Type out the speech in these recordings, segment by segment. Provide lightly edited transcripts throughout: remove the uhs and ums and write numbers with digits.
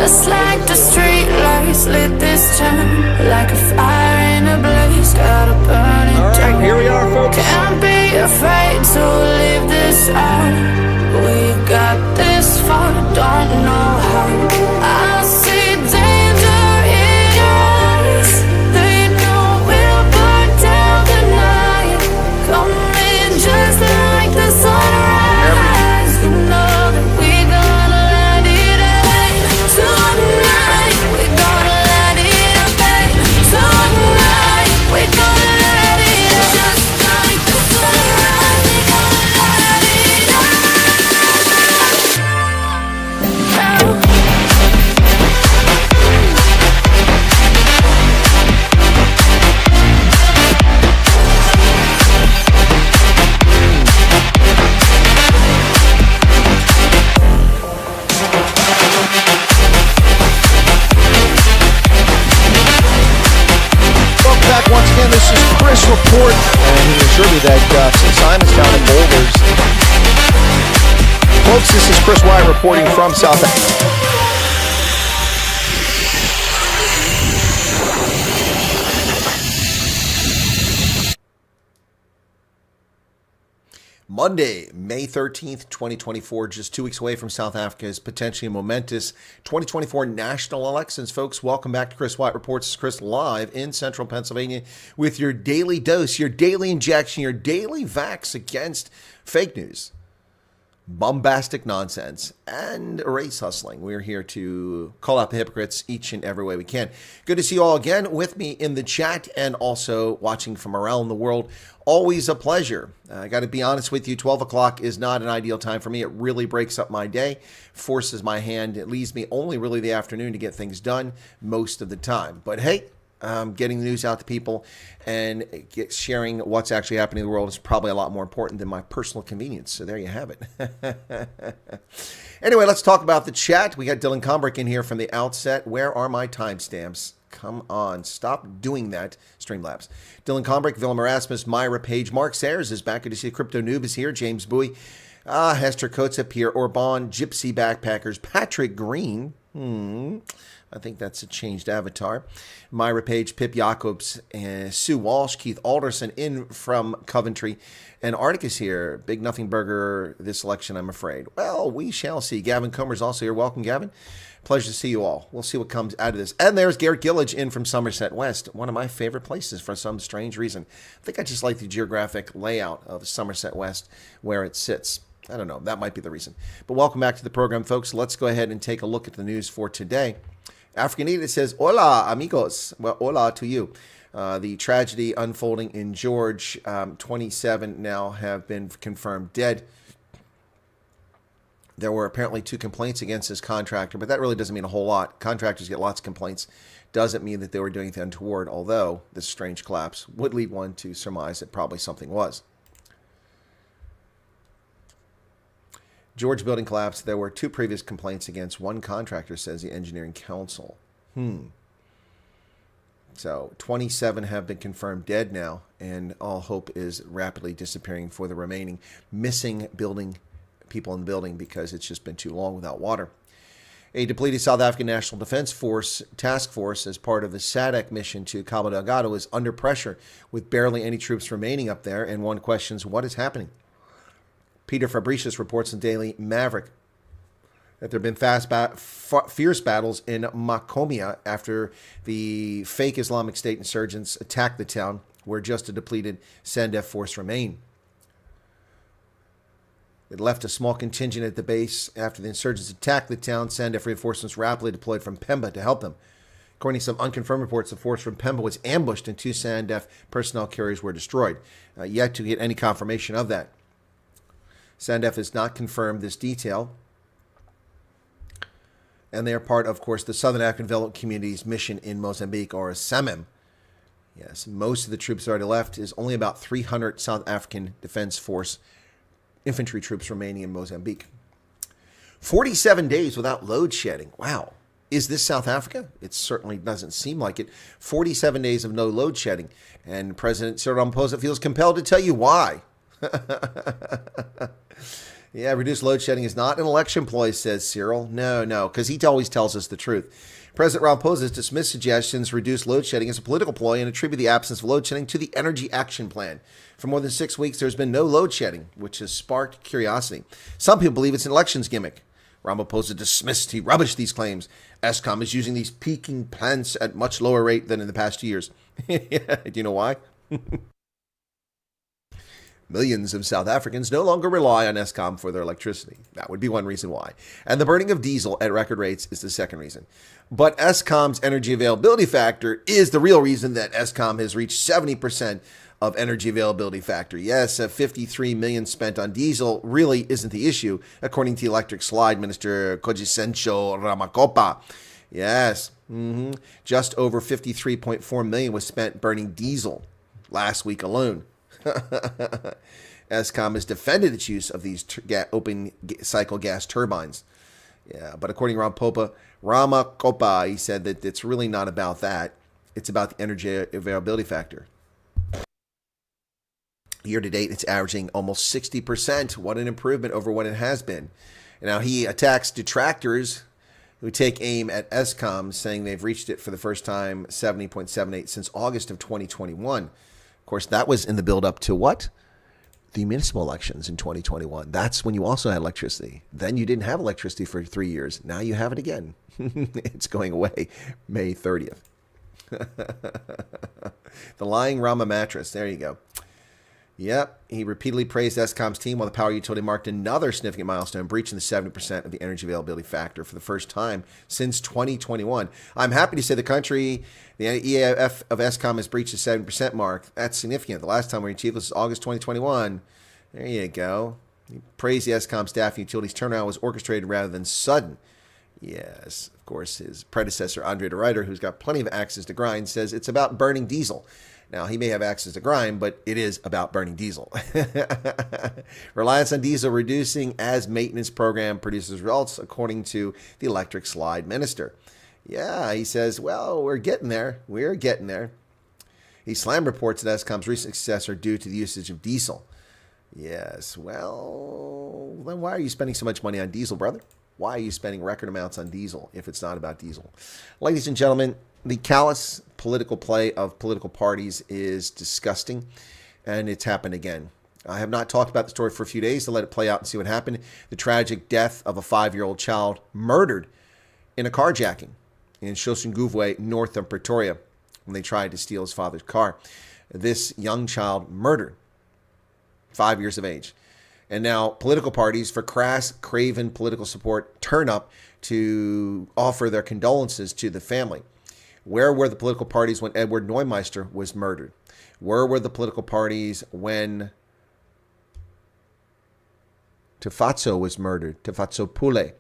Just like the street lights lit this town, like a fire in a blaze, gotta burn it down. Alright, here we are, folks. Can't be afraid to leave this out. We got this far, don't know how. I see danger in your eyes. They know we'll burn down the night. Coming just like the sunrise. You know that we gonna let it rain. Tonight we gonna let it rain. Tonight we gonna let it rain. Just like the sunrise, we gonna let it rain. Welcome back once again. This is Chris Report, and he assured me that since I'm in town in Boulders, folks, this is Chris Wyatt reporting from South Africa. Monday, May 13th, 2024, just 2 weeks away from South Africa's potentially momentous 2024 national elections. Folks, welcome back to Chris Wyatt Reports. This is Chris live in central Pennsylvania with your daily dose, your daily injection, your daily vax against fake news, bombastic nonsense, and race hustling. We're here to call out the hypocrites each and every way we can. Good to see you all again with me in the chat and also watching from around the world. Always a pleasure. I got to be honest with you, 12 o'clock is not an ideal time for me. It really breaks up my day, forces my hand. It leaves me only really the afternoon to get things done most of the time. But hey, getting the news out to people and sharing what's actually happening in the world is probably a lot more important than my personal convenience. So there you have it. Anyway, let's talk about the chat. We got Dylan Combrick in here from the outset. Where are my timestamps? Come on, stop doing that, Streamlabs. Dylan Combrick, Willem Erasmus, Myra Page, Mark Sayers is back. Good to see Crypto Noob is here. James Bowie, Hester Coates up here. Orban, Gypsy Backpackers, Patrick Green. I think that's a changed avatar. Myra Page, Pip Jacobs, and Sue Walsh, Keith Alderson in from Coventry. And Arctic is here. Big Nothing Burger this election, I'm afraid. Well, we shall see. Gavin Comer's also here. Welcome, Gavin. Pleasure to see you all. We'll see what comes out of this. And there's Garrett Gillage in from Somerset West, one of my favorite places for some strange reason. I think I just like the geographic layout of Somerset West where it sits. I don't know. That might be the reason. But welcome back to the program, folks. Let's go ahead and take a look at the news for today. African Edith says, hola, amigos. Well, hola to you. The tragedy unfolding in George, 27 now have been confirmed dead. There were apparently 2 complaints against this contractor, but that really doesn't mean a whole lot. Contractors get lots of complaints. Doesn't mean that they were doing anything untoward, although this strange collapse would lead one to surmise that probably something was. George building collapse. There were 2 previous complaints against one contractor, says the Engineering Council. So 27 have been confirmed dead now, and all hope is rapidly disappearing for the remaining missing people in the building because it's just been too long without water. A depleted South African National Defense Force task force as part of the SADC mission to Cabo Delgado is under pressure with barely any troops remaining up there, and one questions what is happening. Peter Fabricius reports in Daily Maverick that there have been fierce battles in Macomia after the fake Islamic State insurgents attacked the town where just a depleted SANDF force remained. It left a small contingent at the base after the insurgents attacked the town. SANDF reinforcements rapidly deployed from Pemba to help them. According to some unconfirmed reports, the force from Pemba was ambushed and 2 SANDF personnel carriers were destroyed. Yet to get any confirmation of that. SANDF has not confirmed this detail. And they are part, of course, the Southern African Development Community's mission in Mozambique, or SAMEM. Yes, most of the troops already left. Is only about 300 South African Defense Force infantry troops remaining in Mozambique. 47 days without load shedding. Wow. Is this South Africa? It certainly doesn't seem like it. 47 days of no load shedding. And President Cyril Ramaphosa feels compelled to tell you why. Yeah, reduced load shedding is not an election ploy, says Cyril. No, because he always tells us the truth. President Ramaphosa has dismissed suggestions to reduce load shedding as a political ploy and attribute the absence of load shedding to the Energy Action Plan. For more than 6 weeks, there's been no load shedding, which has sparked curiosity. Some people believe it's an elections gimmick. Ramaphosa dismissed, he rubbished these claims. Eskom is using these peaking plants at much lower rate than in the past years. Do you know why? Millions of South Africans no longer rely on Eskom for their electricity. That would be one reason why. And the burning of diesel at record rates is the second reason. But Eskom's energy availability factor is the real reason that Eskom has reached 70% of energy availability factor. Yes, 53 million spent on diesel really isn't the issue, according to Electric Slide Minister Kojisencho Ramakopa. Yes, just over 53.4 million was spent burning diesel last week alone. Eskom has defended its use of these open cycle gas turbines. Yeah, but according to Ramakopa, he said that it's really not about that. It's about the energy availability factor. Year to date, it's averaging almost 60%. What an improvement over what it has been. And now he attacks detractors who take aim at Eskom, saying they've reached it for the first time, 70.78 since August of 2021. Of course, that was in the build-up to what? The municipal elections in 2021. That's when you also had electricity. Then you didn't have electricity for 3 years. Now you have it again. It's going away May 30th. The lying Rama mattress. There you go. Yep, he repeatedly praised Eskom's team while the power utility marked another significant milestone, breaching the 70% of the energy availability factor for the first time since 2021. I'm happy to say the EAF of Eskom has breached the 70% mark. That's significant. The last time we achieved this was August 2021. There you go. He praised the Eskom staff and utilities turnaround was orchestrated rather than sudden. Yes, of course, his predecessor, Andre de Ruyter, who's got plenty of axes to grind, says it's about burning diesel. Now, he may have access to grind, but it is about burning diesel. Reliance on diesel reducing as maintenance program produces results, according to the Electric Slide Minister. Yeah, he says, well, we're getting there. We're getting there. He slammed reports that Eskom's recent success are due to the usage of diesel. Yes, well, then why are you spending so much money on diesel, brother? Why are you spending record amounts on diesel if it's not about diesel? Ladies and gentlemen, the callous political play of political parties is disgusting, and it's happened again. I have not talked about the story for a few days to let it play out and see what happened. The tragic death of a 5-year-old child murdered in a carjacking in Soshanguve, north of Pretoria, when they tried to steal his father's car. This young child murdered, 5 years of age. And now political parties, for crass, craven political support, turn up to offer their condolences to the family. Where were the political parties when Edward Neumeister was murdered? Where were the political parties when Tefatso was murdered? Tefatso Pule,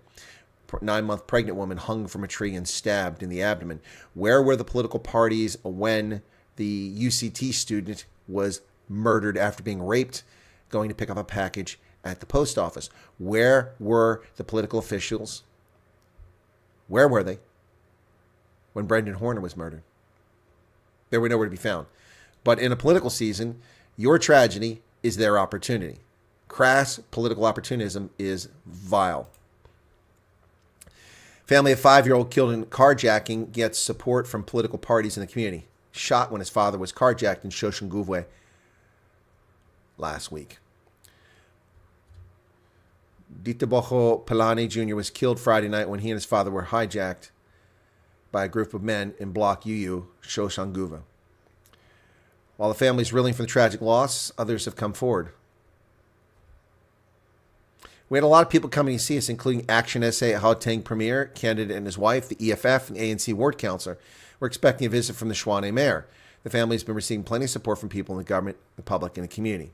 9-month pregnant woman hung from a tree and stabbed in the abdomen. Where were the political parties when the UCT student was murdered after being raped, going to pick up a package at the post office? Where were the political officials? Where were they when Brendan Horner was murdered? They were nowhere to be found. But in a political season, your tragedy is their opportunity. Crass political opportunism is vile. Family of 5-year-old killed in carjacking gets support from political parties in the community. Shot when his father was carjacked in Soshanguve last week. Ditaboho Pelani Jr. was killed Friday night when he and his father were hijacked by a group of men in Block UU, Soshanguve. While the family is reeling from the tragic loss, others have come forward. We had a lot of people coming to see us, including Action SA Gauteng Premier, candidate and his wife, the EFF, and ANC ward councillor. We're expecting a visit from the Shwane mayor. The family has been receiving plenty of support from people in the government, the public, and the community.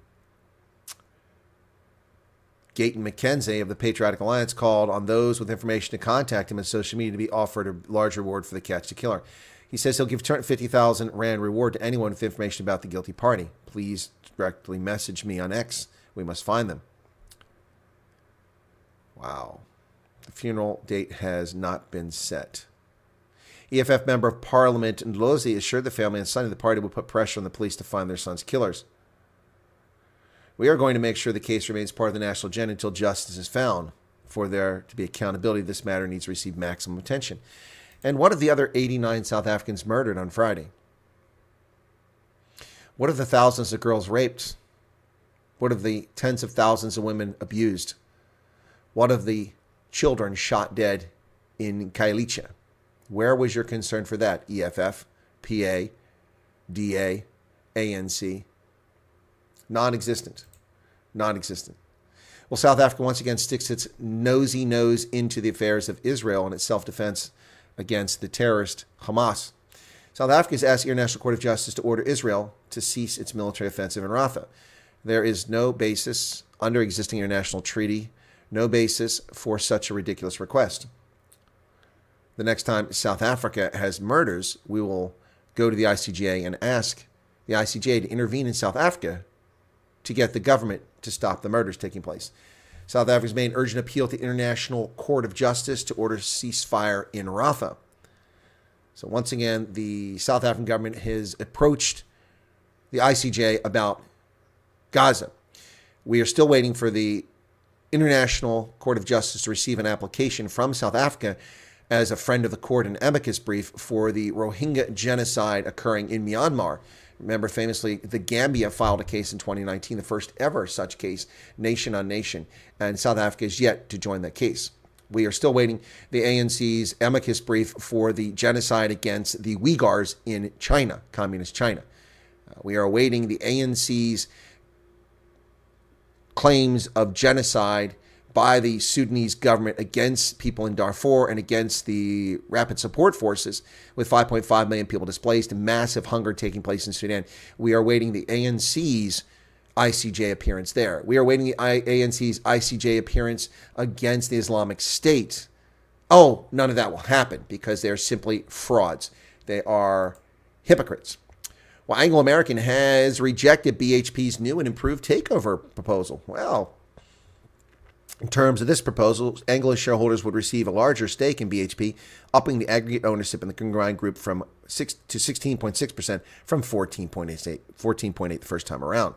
Gayton McKenzie of the Patriotic Alliance called on those with information to contact him on social media to be offered a large reward for the catch the killer. He says he'll give 250,000 Rand reward to anyone with information about the guilty party. Please directly message me on X. We must find them. Wow. The funeral date has not been set. EFF Member of Parliament Ndlozi assured the family on Sunday the party would put pressure on the police to find their son's killers. We are going to make sure the case remains part of the national agenda until justice is found. For there to be accountability, this matter needs to receive maximum attention. And what of the other 89 South Africans murdered on Friday? What of the thousands of girls raped? What of the tens of thousands of women abused? What of the children shot dead in Kailicha? Where was your concern for that? EFF, PA, DA, ANC? Non-existent. Non-existent. Well, South Africa once again sticks its nosy nose into the affairs of Israel and its self-defense against the terrorist Hamas. South Africa has asked the International Court of Justice to order Israel to cease its military offensive in Rafah. There is no basis under existing international treaty, no basis for such a ridiculous request. The next time South Africa has murders, we will go to the ICJ and ask the ICJ to intervene in South Africa to get the government to stop the murders taking place. South Africa's made an urgent appeal to the International Court of Justice to order ceasefire in Rafah. So once again, the South African government has approached the ICJ about Gaza. We are still waiting for the International Court of Justice to receive an application from South Africa as a friend of the court, an amicus brief for the Rohingya genocide occurring in Myanmar. Remember, famously, the Gambia filed a case in 2019, the first ever such case, nation on nation, and South Africa is yet to join that case. We are still waiting the ANC's amicus brief for the genocide against the Uyghurs in China, communist China. We are awaiting the ANC's claims of genocide by the Sudanese government against people in Darfur and against the rapid support forces, with 5.5 million people displaced and massive hunger taking place in Sudan. We are waiting the ANC's ICJ appearance there. We are waiting the ANC's ICJ appearance against the Islamic State. Oh, none of that will happen because they are simply frauds. They are hypocrites. Well, Anglo American has rejected BHP's new and improved takeover proposal. Well, in terms of this proposal, Anglo shareholders would receive a larger stake in BHP, upping the aggregate ownership in the combined group from 6 to 16.6% from 14.8 the first time around.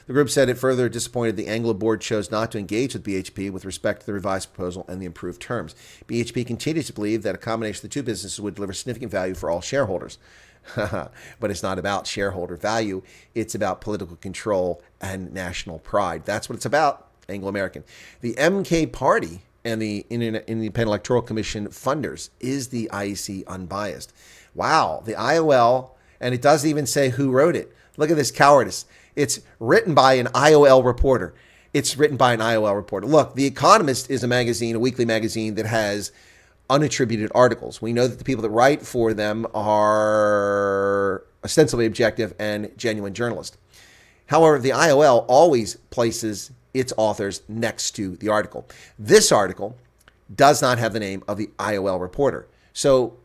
The group said it further disappointed the Anglo board chose not to engage with BHP with respect to the revised proposal and the improved terms. BHP continues to believe that a combination of the two businesses would deliver significant value for all shareholders. But it's not about shareholder value. It's about political control and national pride. That's what it's about, Anglo-American. The MK Party and the Independent Electoral Commission funders is the IEC unbiased. Wow, the IOL, and it doesn't even say who wrote it. Look at this cowardice. It's written by an IOL reporter. It's written by an IOL reporter. Look, The Economist is a magazine, a weekly magazine that has unattributed articles. We know that the people that write for them are ostensibly objective and genuine journalists. However, the IOL always places its authors next to the article. This article does not have the name of the IOL reporter. So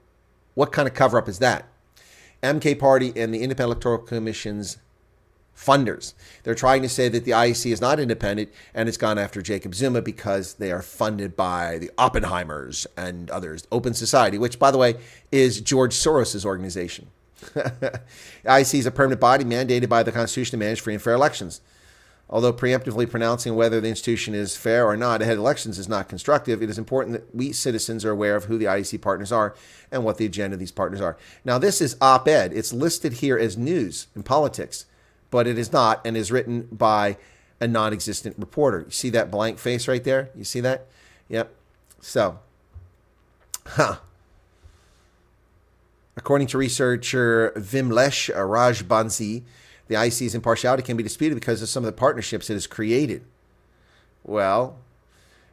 what kind of cover-up is that? MK Party and the Independent Electoral Commission's funders. They're trying to say that the IEC is not independent and it's gone after Jacob Zuma because they are funded by the Oppenheimers and others. Open Society, which, by the way, is George Soros' organization. The IEC is a permanent body mandated by the Constitution to manage free and fair elections. Although preemptively pronouncing whether the institution is fair or not ahead of elections is not constructive, it is important that we citizens are aware of who the IEC partners are and what the agenda of these partners are. Now, this is op-ed. It's listed here as news and politics, but it is not, and is written by a non-existent reporter. You see that blank face right there? You see that? Yep. So, according to researcher Vimlesh Rajbansi, the IEC's impartiality can be disputed because of some of the partnerships it has created. Well,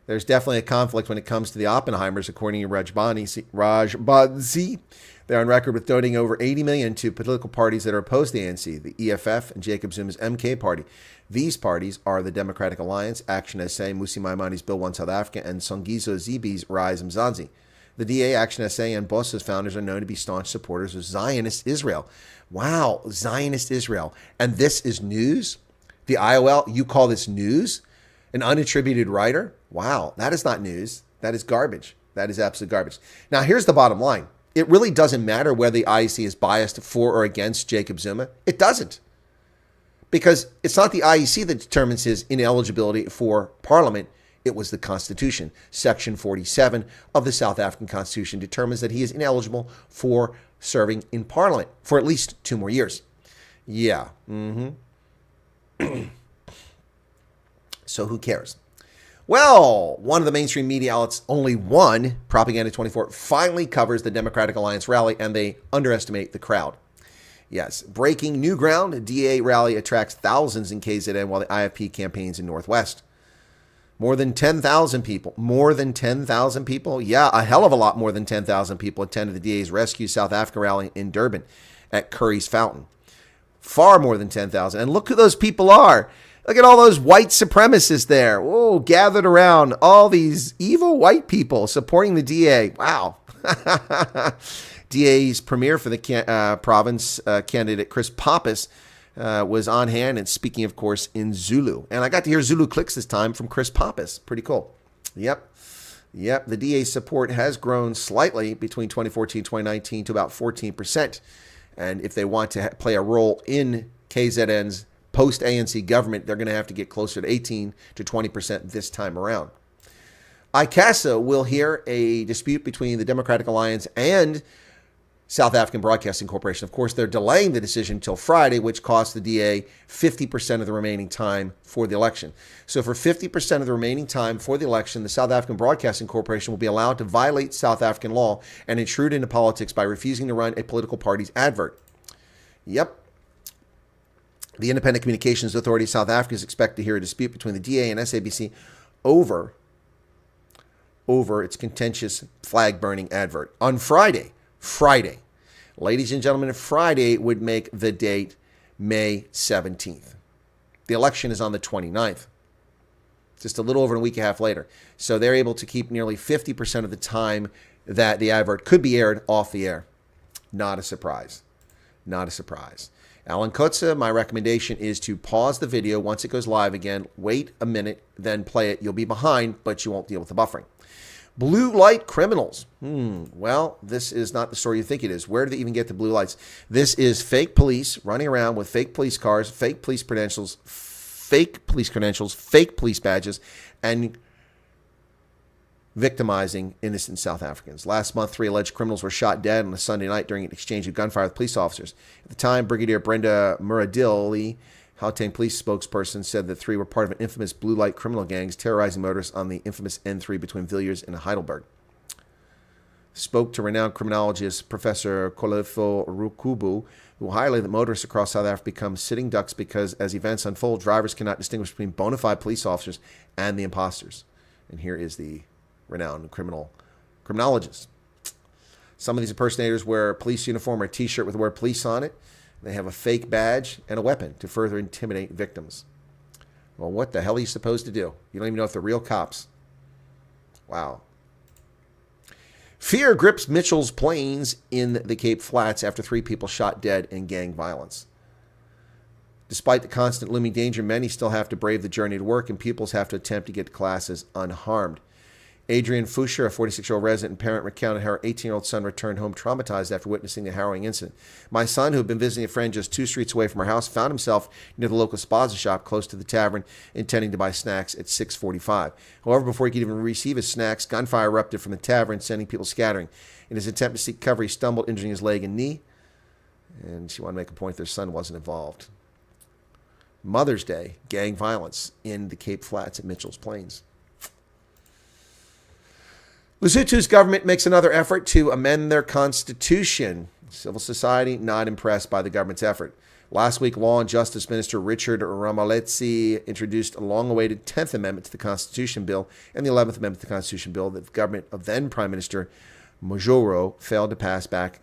there's definitely a conflict when it comes to the Oppenheimers, according to Rajbansi. They're on record with donating over $80 million to political parties that are opposed to the ANC, the EFF and Jacob Zuma's MK Party. These parties are the Democratic Alliance, Action SA, Musi Maimani's Bill 1 South Africa, and Songiso Zibi's Rise Mzansi. The DA, Action SA, and BOSA's founders are known to be staunch supporters of Zionist Israel. Wow, Zionist Israel. And this is news? The IOL, you call this news? An unattributed writer? Wow, that is not news. That is garbage. That is absolute garbage. Now, here's the bottom line. It really doesn't matter whether the IEC is biased for or against Jacob Zuma. It doesn't. Because it's not the IEC that determines his ineligibility for parliament. It was the Constitution. Section 47 of the South African Constitution determines that he is ineligible for serving in parliament for at least 2 more years. Yeah. So who cares? Well, one of the mainstream media outlets, only one, Propaganda 24, finally covers the Democratic Alliance rally, and they underestimate the crowd. Yes, breaking new ground. DA rally attracts thousands in KZN while the IFP campaigns in Northwest. More than 10,000 people. More than 10,000 people? Yeah, a hell of a lot more than 10,000 people attended the DA's Rescue South Africa rally in Durban at Curry's Fountain. Far more than 10,000. And look who those people are. Look at all those white supremacists there. Oh, gathered around. All these evil white people supporting the DA. Wow. DA's premier for the province, candidate Chris Pappas, was on hand and speaking, of course, in Zulu. And I got to hear Zulu clicks this time from Chris Pappas. Pretty cool. Yep. The DA's support has grown slightly between 2014 and 2019 to about 14%. And if they want to play a role in KZN's post-ANC government, they're going to have to get closer to 18 to 20% this time around. ICASA will hear a dispute between the Democratic Alliance and South African Broadcasting Corporation. Of course, they're delaying the decision until Friday, which costs the DA 50% of the remaining time for the election. So for 50% of the remaining time for the election, the South African Broadcasting Corporation will be allowed to violate South African law and intrude into politics by refusing to run a political party's advert. Yep. The Independent Communications Authority of South Africa is expected to hear a dispute between the DA and SABC over its contentious flag-burning advert on Friday. Ladies and gentlemen, Friday would make the date May 17th. The election is on the 29th, just a little over a week and a half later. So they're able to keep nearly 50% of the time that the advert could be aired off the air. Not a surprise. Alan Kotze, my recommendation is to pause the video once it goes live again, wait a minute, then play it. You'll be behind, but you won't deal with the buffering. Blue light criminals. Well, this is not the story you think it is. Where do they even get the blue lights? This is fake police running around with fake police cars, fake police credentials, fake police badges, and victimizing innocent South Africans. Last month, 3 alleged criminals were shot dead on a Sunday night during an exchange of gunfire with police officers. At the time, Brigadier Brenda Muradili, Gauteng police spokesperson, said that 3 were part of an infamous blue light criminal gangs terrorizing motorists on the infamous N3 between Villiers and Heidelberg. Spoke to renowned criminologist Professor Kolefo Rukubu, who highlighted that motorists across South Africa become sitting ducks because as events unfold, drivers cannot distinguish between bona fide police officers and the imposters. And here is the renowned criminologist. Some of these impersonators wear a police uniform or a t-shirt with the word police on it. They have a fake badge and a weapon to further intimidate victims. Well, what the hell are you supposed to do? You don't even know if they're real cops. Wow. Fear grips Mitchell's Plains in the Cape Flats after 3 people shot dead in gang violence. Despite the constant looming danger, many still have to brave the journey to work, and pupils have to attempt to get to classes unharmed. Adrienne Foucher, a 46-year-old resident and parent, recounted how her 18-year-old son returned home traumatized after witnessing the harrowing incident. My son, who had been visiting a friend just 2 streets away from our house, found himself near the local spaza shop close to the tavern, intending to buy snacks at 6:45. However, before he could even receive his snacks, gunfire erupted from the tavern, sending people scattering. In his attempt to seek cover, he stumbled, injuring his leg and knee. And she wanted to make a point their son wasn't involved. Mother's Day, gang violence in the Cape Flats at Mitchell's Plains. Lesotho's government makes another effort to amend their constitution. Civil society not impressed by the government's effort. Last week, Law and Justice Minister Richard Ramoletsi introduced a long-awaited 10th Amendment to the Constitution Bill and the 11th Amendment to the Constitution Bill that the government of then Prime Minister Mojoro failed to pass back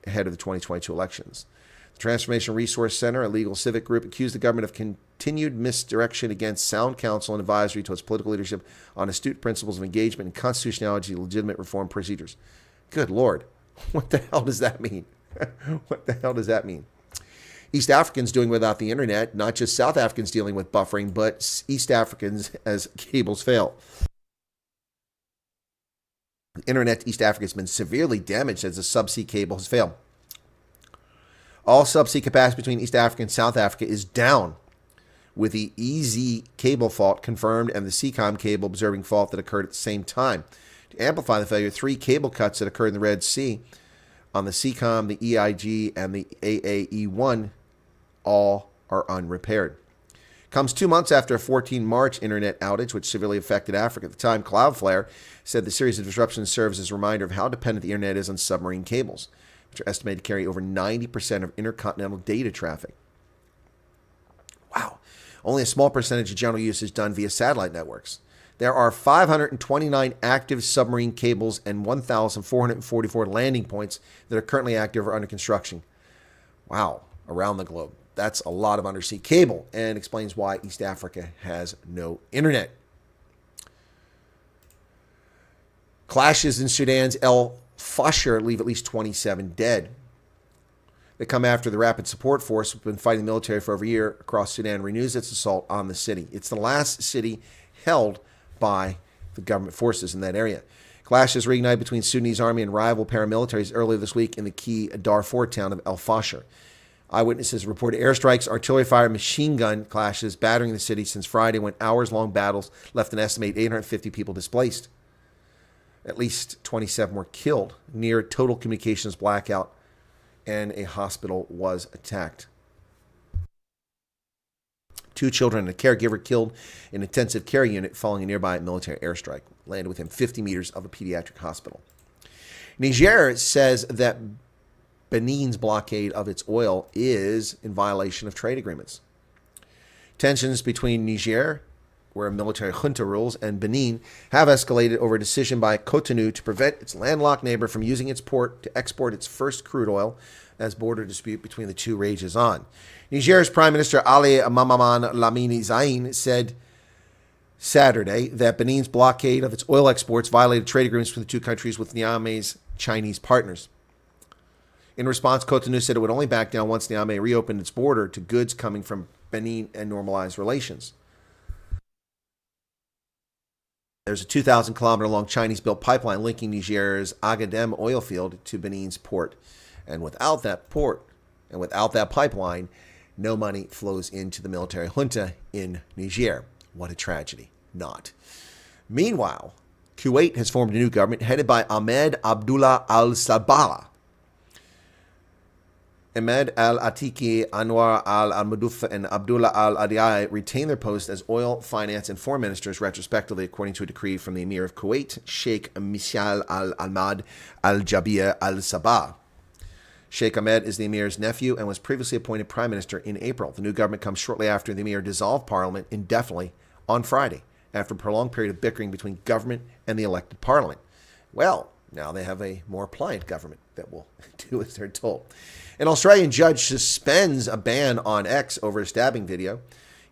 ahead of the 2022 elections. The Transformation Resource Center, a legal civic group, accused the government of continued misdirection against sound counsel and advisory towards political leadership on astute principles of engagement and constitutionality legitimate reform procedures. Good Lord. What the hell does that mean? What the hell does that mean? East Africans doing without the internet, not just South Africans dealing with buffering, but East Africans as cables fail. The internet to East Africa has been severely damaged as the subsea cable has failed. All subsea capacity between East Africa and South Africa is down. with the EZ cable fault confirmed and the CCOM cable observing fault that occurred at the same time. To amplify the failure, 3 cable cuts that occurred in the Red Sea on the CCOM, the EIG, and the AAE1 all are unrepaired. Comes 2 months after a 14 March internet outage, which severely affected Africa. At the time, Cloudflare said the series of disruptions serves as a reminder of how dependent the internet is on submarine cables, which are estimated to carry over 90% of intercontinental data traffic. Wow. Only a small percentage of general use is done via satellite networks. There are 529 active submarine cables and 1,444 landing points that are currently active or under construction. Wow, around the globe. That's a lot of undersea cable, and explains why East Africa has no internet. Clashes in Sudan's El Fasher leave at least 27 dead. They come after the Rapid Support Force, who's been fighting the military for over a year across Sudan, renews its assault on the city. It's the last city held by the government forces in that area. Clashes reignited between Sudanese army and rival paramilitaries earlier this week in the key Darfur town of El Fasher. Eyewitnesses reported airstrikes, artillery fire, and machine gun clashes battering the city since Friday, when hours-long battles left an estimated 850 people displaced. At least 27 were killed, near total communications blackout, and a hospital was attacked. 2 children and a caregiver killed in an intensive care unit following a nearby military airstrike. Landed within 50 meters of a pediatric hospital. Niger says that Benin's blockade of its oil is in violation of trade agreements. Tensions between Niger, where a military junta rules, and Benin have escalated over a decision by Cotonou to prevent its landlocked neighbor from using its port to export its first crude oil, as border dispute between the two rages on. Niger's Prime Minister Ali Mamaman Lamine Zain said Saturday that Benin's blockade of its oil exports violated trade agreements between the two countries with Niamey's Chinese partners. In response, Cotonou said it would only back down once Niamey reopened its border to goods coming from Benin and normalized relations. There's a 2,000-kilometer-long Chinese-built pipeline linking Niger's Agadem oil field to Benin's port. And without that port and without that pipeline, no money flows into the military junta in Niger. What a tragedy. Not. Meanwhile, Kuwait has formed a new government headed by Ahmed Abdullah al-Sabah. Ahmed al-Atiki, Anwar al-Maduf, and Abdullah al-Adiyai retain their posts as oil, finance, and foreign ministers, retrospectively, according to a decree from the Emir of Kuwait, Sheikh Mishal al-Ahmad al-Jabir al-Sabah. Sheikh Ahmed is the Emir's nephew and was previously appointed prime minister in April. The new government comes shortly after the Emir dissolved parliament indefinitely on Friday, after a prolonged period of bickering between government and the elected parliament. Well, now they have a more pliant government that will do as they're told. An Australian judge suspends a ban on X over a stabbing video.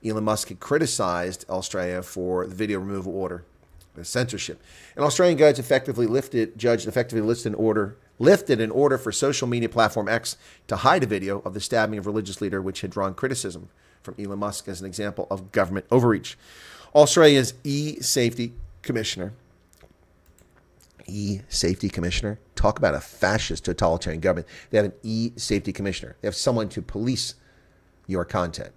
Elon Musk had criticized Australia for the video removal order, the censorship. An Australian judge effectively lifted an order for social media platform X to hide a video of the stabbing of a religious leader, which had drawn criticism from Elon Musk as an example of government overreach. Australia's e-safety commissioner, talk about a fascist totalitarian government. They have an e-safety commissioner. They have someone to police your content.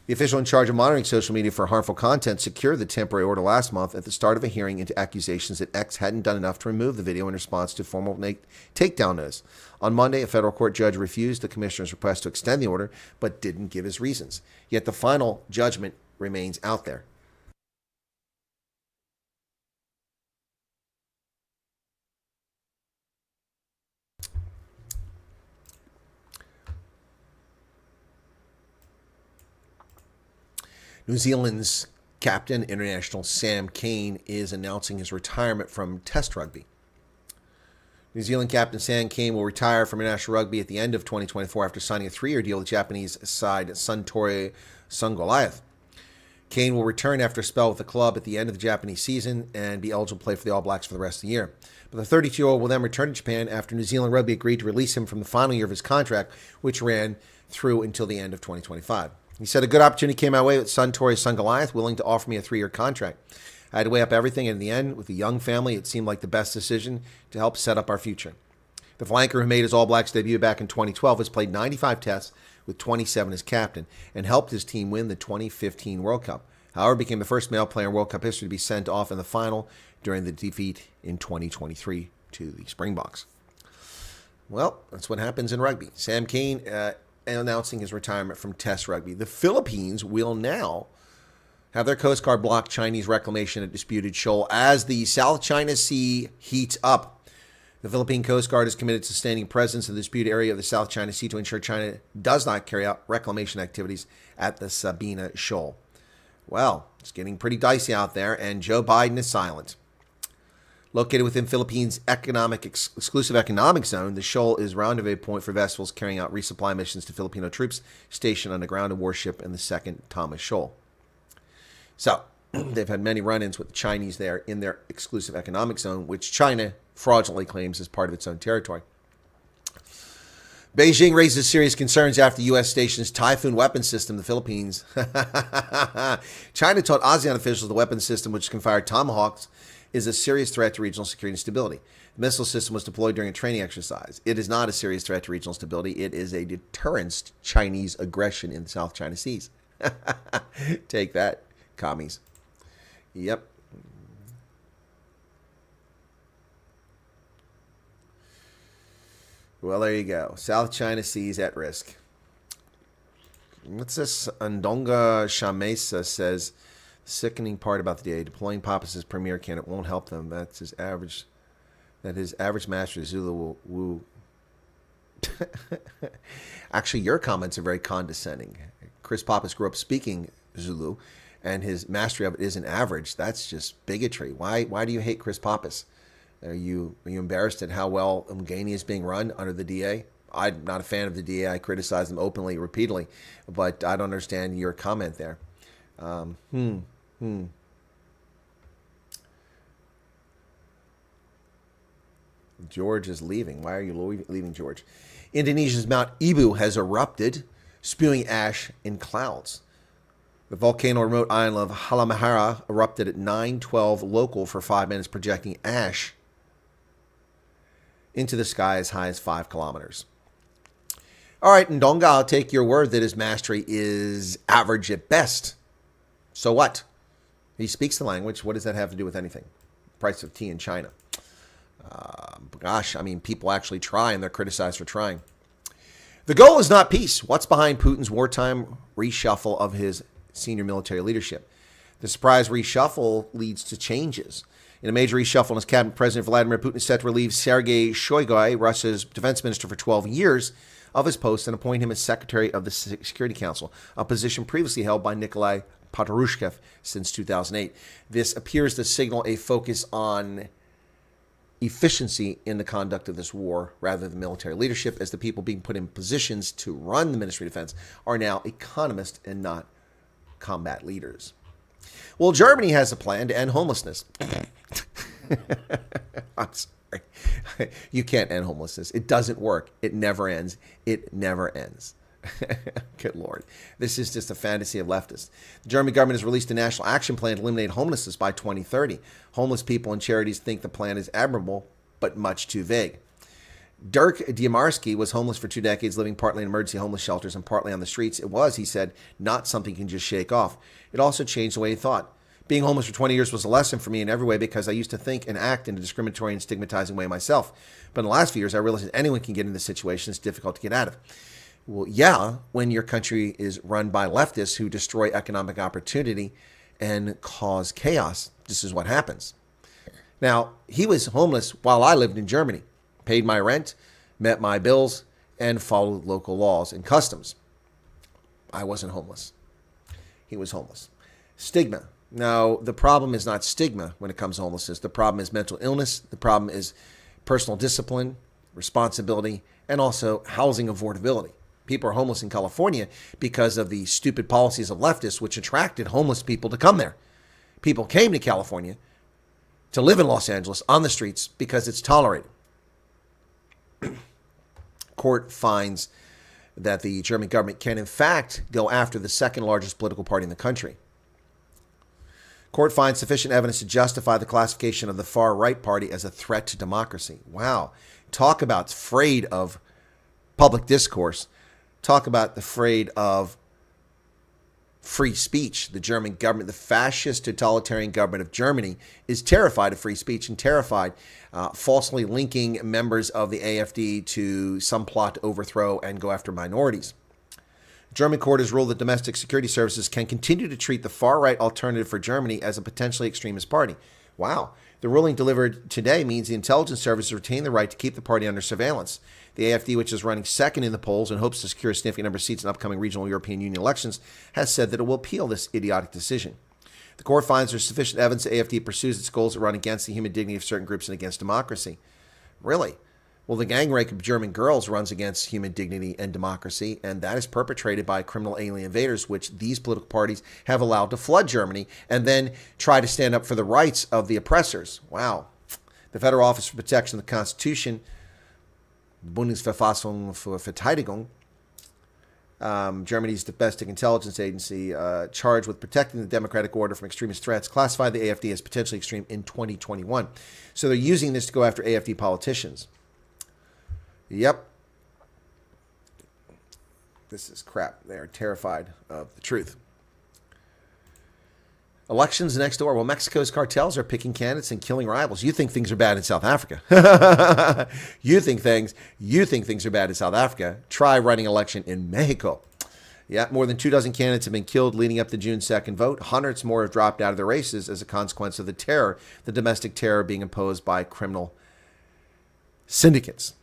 The official in charge of monitoring social media for harmful content secured the temporary order last month at the start of a hearing into accusations that X hadn't done enough to remove the video in response to formal takedown notice. On Monday, a federal court judge refused the commissioner's request to extend the order, but didn't give his reasons. Yet the final judgment remains out there. New Zealand's captain, international Sam Cane, is announcing his retirement from Test rugby. New Zealand captain Sam Cane will retire from international rugby at the end of 2024 after signing a 3-year deal with Japanese side Suntory Sungoliath. Cane will return after a spell with the club at the end of the Japanese season and be eligible to play for the All Blacks for the rest of the year. But the 32-year-old will then return to Japan after New Zealand Rugby agreed to release him from the final year of his contract, which ran through until the end of 2025. He said, a good opportunity came my way with Suntory Sungoliath, willing to offer me a 3-year contract. I had to weigh up everything, and in the end, with a young family, it seemed like the best decision to help set up our future. The flanker, who made his All Blacks debut back in 2012, has played 95 tests with 27 as captain, and helped his team win the 2015 World Cup. However, became the first male player in World Cup history to be sent off in the final during the defeat in 2023 to the Springboks. Well, that's what happens in rugby. Sam Cane announcing his retirement from Test rugby. The Philippines will now have their Coast Guard block Chinese reclamation at disputed shoal as the South China Sea heats up. The Philippine Coast Guard is committed to sustaining presence in the disputed area of the South China Sea to ensure China does not carry out reclamation activities at the Sabina Shoal. Well, it's getting pretty dicey out there, and Joe Biden is silent. Located within Philippines' exclusive economic zone, the shoal is rendezvous point for vessels carrying out resupply missions to Filipino troops stationed on the ground and warship in the second Thomas Shoal. So, they've had many run-ins with the Chinese there in their exclusive economic zone, which China fraudulently claims is part of its own territory. Beijing raises serious concerns after the U.S. stations Typhoon weapon system in the Philippines. China told ASEAN officials the weapon system, which can fire Tomahawks, is a serious threat to regional security and stability. The missile system was deployed during a training exercise. It is not a serious threat to regional stability. It is a deterrence to Chinese aggression in the South China Seas. Take that, commies. Yep. Well, there you go. South China Seas at risk. What's this? Andonga Shamesa says, sickening part about the DA, deploying Pappas as premier candidate won't help them. That's his average. That his average master Zulu will woo. Actually, your comments are very condescending. Chris Pappas grew up speaking Zulu, and his mastery of it isn't average. That's just bigotry. Why do you hate Chris Pappas? Are you embarrassed at how well Umgani is being run under the DA? I'm not a fan of the DA. I criticize them openly, repeatedly, but I don't understand your comment there. George is leaving. Why are you leaving, George? Indonesia's Mount Ibu has erupted, spewing ash in clouds. The volcano remote island of Halmahera erupted at 9:12 local for 5 minutes, projecting ash into the sky as high as 5 kilometers. All right, Ndonga, I'll take your word that his mastery is average at best. So what? He speaks the language. What does that have to do with anything? Price of tea in China. Gosh, I mean, people actually try, and they're criticized for trying. The goal is not peace. What's behind Putin's wartime reshuffle of his senior military leadership? The surprise reshuffle leads to changes. In a major reshuffle in his cabinet, President Vladimir Putin is set to relieve Sergei Shoigu, Russia's defense minister for 12 years, of his post and appoint him as Secretary of the Security Council, a position previously held by Nikolai Patrushev since 2008. This appears to signal a focus on efficiency in the conduct of this war rather than military leadership, as the people being put in positions to run the Ministry of Defense are now economists and not combat leaders. Well, Germany has a plan to end homelessness. I'm sorry. You can't end homelessness. It doesn't work. It never ends. It never ends. Good Lord. This is just a fantasy of leftists. The German government has released a national action plan to eliminate homelessness by 2030. Homeless people and charities think the plan is admirable, but much too vague. Dirk Diamarski was homeless for 2 decades, living partly in emergency homeless shelters and partly on the streets. It was, he said, not something you can just shake off. It also changed the way he thought. Being homeless for 20 years was a lesson for me in every way because I used to think and act in a discriminatory and stigmatizing way myself. But in the last few years, I realized that anyone can get in this situation. It's difficult to get out of. Well, yeah, when your country is run by leftists who destroy economic opportunity and cause chaos, this is what happens. Now, he was homeless while I lived in Germany, paid my rent, met my bills, and followed local laws and customs. I wasn't homeless. He was homeless. Stigma. Now, the problem is not stigma when it comes to homelessness. The problem is mental illness. The problem is personal discipline, responsibility, and also housing affordability. People are homeless in California because of the stupid policies of leftists, which attracted homeless people to come there. People came to California to live in Los Angeles on the streets because it's tolerated. Court finds that the German government can, in fact, go after the second largest political party in the country. Court finds sufficient evidence to justify the classification of the far-right party as a threat to democracy. Wow. Talk about afraid of public discourse. Talk about the afraid of free speech. The German government, the fascist totalitarian government of Germany, is terrified of free speech and terrified, falsely linking members of the AfD to some plot to overthrow and go after minorities. German court has ruled that domestic security services can continue to treat the far-right Alternative for Germany as a potentially extremist party. Wow. The ruling delivered today means the intelligence services retain the right to keep the party under surveillance. The AfD, which is running second in the polls and hopes to secure a significant number of seats in upcoming regional European Union elections, has said that it will appeal this idiotic decision. The court finds there's sufficient evidence that AfD pursues its goals that run against the human dignity of certain groups and against democracy. Really? Well, the gang rape of German girls runs against human dignity and democracy, and that is perpetrated by criminal alien invaders, which these political parties have allowed to flood Germany and then try to stand up for the rights of the oppressors. Wow. The Federal Office for Protection of the Constitution, Bundesverfassung für Verteidigung, Germany's domestic intelligence agency, charged with protecting the democratic order from extremist threats, classified the AfD as potentially extreme in 2021. So they're using this to go after AfD politicians. Yep. This is crap. They are terrified of the truth. Elections next door. Well, Mexico's cartels are picking candidates and killing rivals. You think things are bad in South Africa. You think things are bad in South Africa. Try running election in Mexico. Yeah, more than 24 candidates have been killed leading up to June 2nd vote. Hundreds more have dropped out of the races as a consequence of the terror, the domestic terror being imposed by criminal syndicates.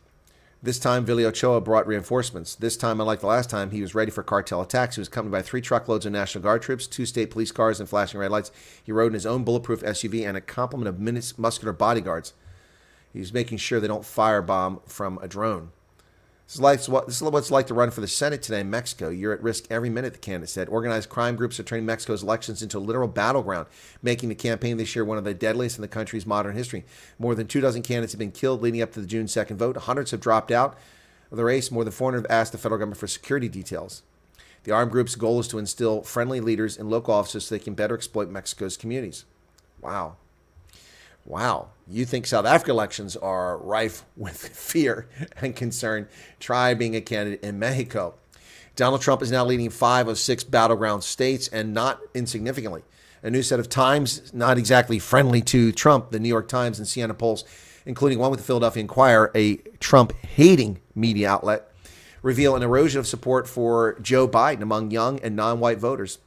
This time, Vili Ochoa brought reinforcements. This time, unlike the last time, he was ready for cartel attacks. He was accompanied by 3 truckloads of National Guard troops, 2 state police cars, and flashing red lights. He rode in his own bulletproof SUV and a complement of muscular bodyguards. He was making sure they don't firebomb from a drone. This is what it's like to run for the Senate today in Mexico. You're at risk every minute, the candidate said. Organized crime groups are turning Mexico's elections into a literal battleground, making the campaign this year one of the deadliest in the country's modern history. More than 24 candidates have been killed leading up to the June 2nd vote. Hundreds have dropped out of the race. More than 400 have asked the federal government for security details. The armed group's goal is to instill friendly leaders in local offices so they can better exploit Mexico's communities. Wow. Wow. You think South Africa elections are rife with fear and concern? Try being a candidate in Mexico. Donald Trump is now leading 5 of 6 battleground states, and not insignificantly. A new set of Times, not exactly friendly to Trump, the New York Times and CNN polls, including one with the Philadelphia Inquirer, a Trump-hating media outlet, reveal an erosion of support for Joe Biden among young and non-white voters.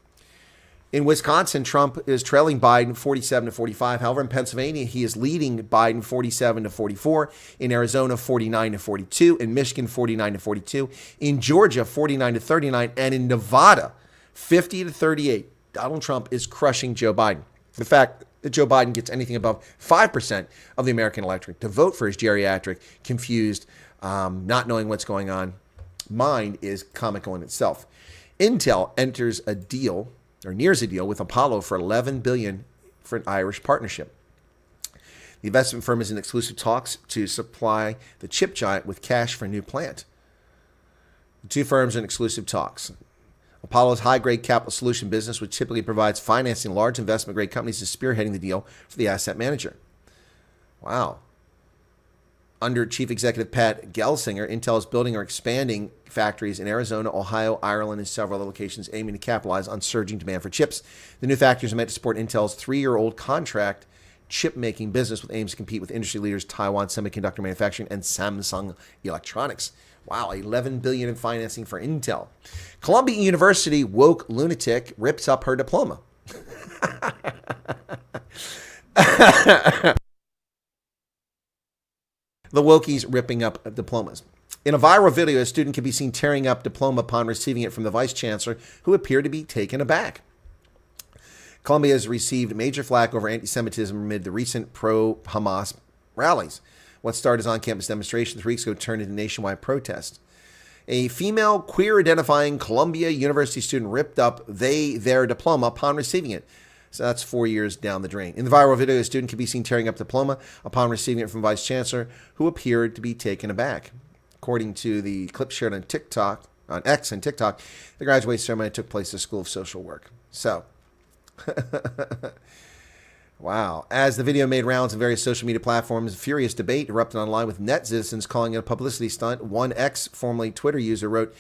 In Wisconsin, Trump is trailing Biden 47-45. However, in Pennsylvania, he is leading Biden 47-44. In Arizona, 49-42. In Michigan, 49-42. In Georgia, 49-39. And in Nevada, 50-38. Donald Trump is crushing Joe Biden. The fact that Joe Biden gets anything above 5% of the American electorate to vote for his geriatric, confused, not knowing what's going on mind is comical in itself. Intel enters a deal, or nears a deal, with Apollo for $11 billion for an Irish partnership. The investment firm is in exclusive talks to supply the chip giant with cash for a new plant. The two firms are in exclusive talks. Apollo's high-grade capital solution business, which typically provides financing large investment-grade companies, is spearheading the deal for the asset manager. Wow. Under Chief Executive Pat Gelsinger, Intel is building or expanding factories in Arizona, Ohio, Ireland, and several other locations aiming to capitalize on surging demand for chips. The new factories are meant to support Intel's 3-year-old contract chip-making business with aims to compete with industry leaders Taiwan Semiconductor Manufacturing and Samsung Electronics. Wow, $11 billion in financing for Intel. Columbia University woke lunatic rips up her diploma. The wokies ripping up diplomas. In a viral video, a student can be seen tearing up diploma upon receiving it from the vice chancellor, who appeared to be taken aback. Columbia has received major flack over anti-Semitism amid the recent pro-Hamas rallies. What started as on-campus demonstration 3 weeks ago turned into nationwide protest. A female queer-identifying Columbia University student ripped up their diploma upon receiving it. So that's 4 years down the drain. In the viral video, a student can be seen tearing up diploma upon receiving it from Vice Chancellor, who appeared to be taken aback. According to the clip shared on TikTok, on X and TikTok, the graduation ceremony took place at the School of Social Work. So, wow. As the video made rounds on various social media platforms, furious debate erupted online with net citizens calling it a publicity stunt. One X, formerly Twitter user, wrote,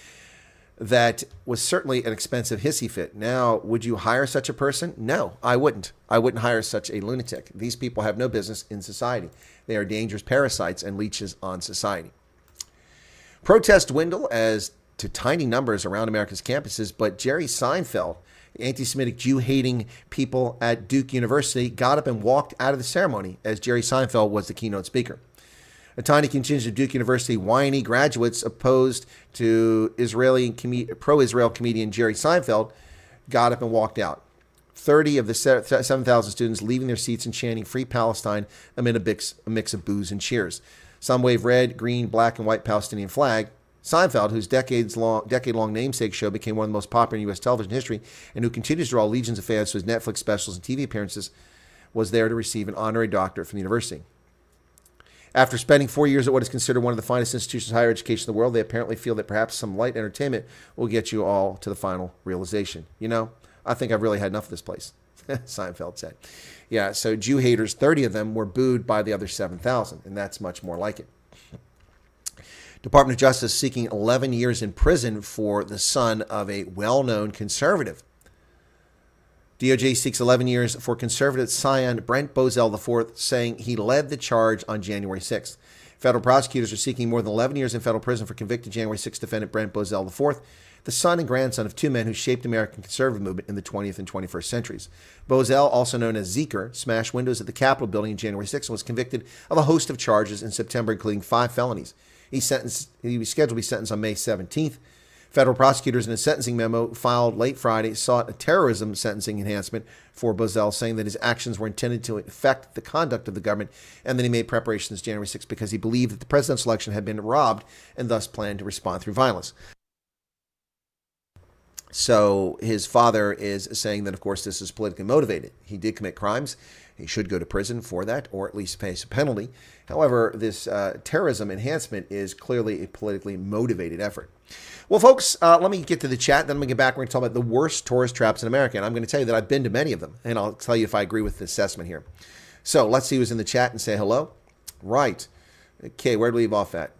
that was certainly an expensive hissy fit. Now, would you hire such a person? No, I wouldn't. I wouldn't hire such a lunatic. These people have no business in society. They are dangerous parasites and leeches on society. Protests dwindle as to tiny numbers around America's campuses, but Jerry Seinfeld, the anti-Semitic Jew-hating people at Duke University, got up and walked out of the ceremony as Jerry Seinfeld was the keynote speaker. A tiny contingent of Duke University whiny graduates opposed to pro-Israel comedian Jerry Seinfeld got up and walked out. 30 of the 7,000 students leaving their seats and chanting Free Palestine amid a mix of boos and cheers. Some wave red, green, black, and white Palestinian flag. Seinfeld, whose decade-long namesake show became one of the most popular in U.S. television history and who continues to draw legions of fans to his Netflix specials and TV appearances, was there to receive an honorary doctorate from the university. After spending 4 years at what is considered one of the finest institutions of higher education in the world, they apparently feel that perhaps some light entertainment will get you all to the final realization. You know, I think I've really had enough of this place, Seinfeld said. Yeah, so Jew haters, 30 of them were booed by the other 7,000, and that's much more like it. Department of Justice seeking 11 years in prison for the son of a well-known conservative. DOJ seeks 11 years for conservative scion Brent Bozell IV, saying he led the charge on January 6th. Federal prosecutors are seeking more than 11 years in federal prison for convicted January 6th defendant Brent Bozell IV, the son and grandson of two men who shaped the American conservative movement in the 20th and 21st centuries. Bozell, also known as Zeker, smashed windows at the Capitol building on January 6th and was convicted of a host of charges in September, including 5 felonies. He was scheduled to be sentenced on May 17th. Federal prosecutors in a sentencing memo filed late Friday sought a terrorism sentencing enhancement for Bozell, saying that his actions were intended to affect the conduct of the government and that he made preparations January 6th because he believed that the presidential election had been robbed and thus planned to respond through violence. So his father is saying that, of course, this is politically motivated. He did commit crimes. He should go to prison for that, or at least face a penalty. However, this terrorism enhancement is clearly a politically motivated effort. Well, folks, let me get to the chat. Then I'm going to get back. We're going to talk about the worst tourist traps in America. And I'm going to tell you that I've been to many of them. And I'll tell you if I agree with the assessment here. So let's see who's in the chat and say hello. Right. Okay, where do we leave off at?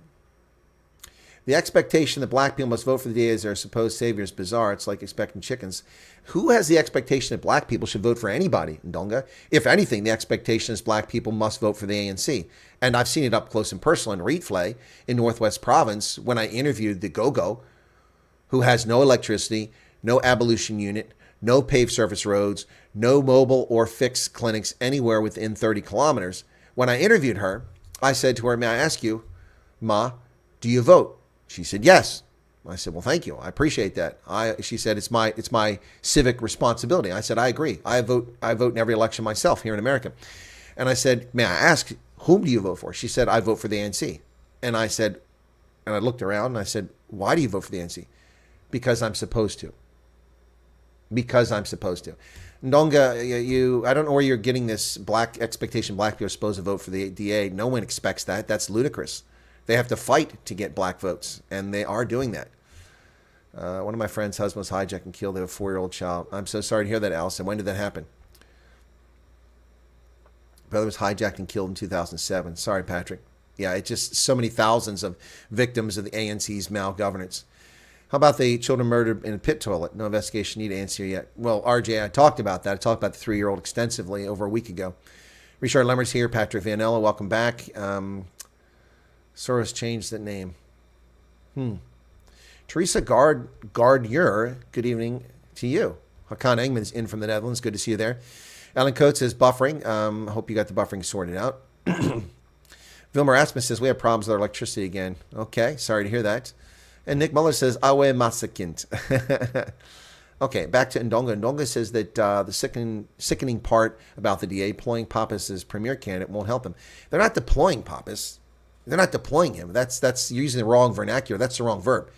The expectation that black people must vote for the DA as their supposed savior is bizarre. It's like expecting chickens. Who has the expectation that black people should vote for anybody, Ndonga? If anything, the expectation is black people must vote for the ANC. And I've seen it up close and personal in Rietvlei in Northwest Province when I interviewed the Gogo, who has no electricity, no abolition unit, no paved surface roads, no mobile or fixed clinics anywhere within 30 kilometers. When I interviewed her, I said to her, "May I ask you, Ma, do you vote?" She said, "Yes." I said, "Well, thank you. I appreciate that." She said, it's my civic responsibility. I said, "I agree. I vote in every election myself here in America." And I said, "May I ask, whom do you vote for?" She said, "I vote for the ANC." And I said, and I looked around and I said, "Why do you vote for the ANC?" "Because I'm supposed to." Because I'm supposed to. Ndonga, I don't know where you're getting this black expectation. Black people are supposed to vote for the DA. No one expects that. That's ludicrous. They have to fight to get black votes, and they are doing that. One of my friend's husband was hijacked and killed. They have a 4-year-old child. I'm so sorry to hear that, Allison. When did that happen? Brother was hijacked and killed in 2007. Sorry, Patrick. Yeah, it's just so many thousands of victims of the ANC's malgovernance. How about the children murdered in a pit toilet? No investigation needed answer yet. Well, RJ, I talked about that. I talked about the 3-year-old extensively over a week ago. Richard Lemmer's here. Patrick Vanella, welcome back. Soros changed the name. Teresa Gardner, good evening to you. Hakan Engman's in from the Netherlands. Good to see you there. Alan Coates is buffering. Hope you got the buffering sorted out. Vilma Rasmus says, we have problems with our electricity again. Okay, sorry to hear that. And Nick Muller says, Awe Masakint. Okay, back to Ndonga. Ndonga says that the sickening part about the DA deploying Pappas as premier candidate won't help him. They're not deploying Pappas. They're not deploying him. That's using the wrong vernacular. That's the wrong verb.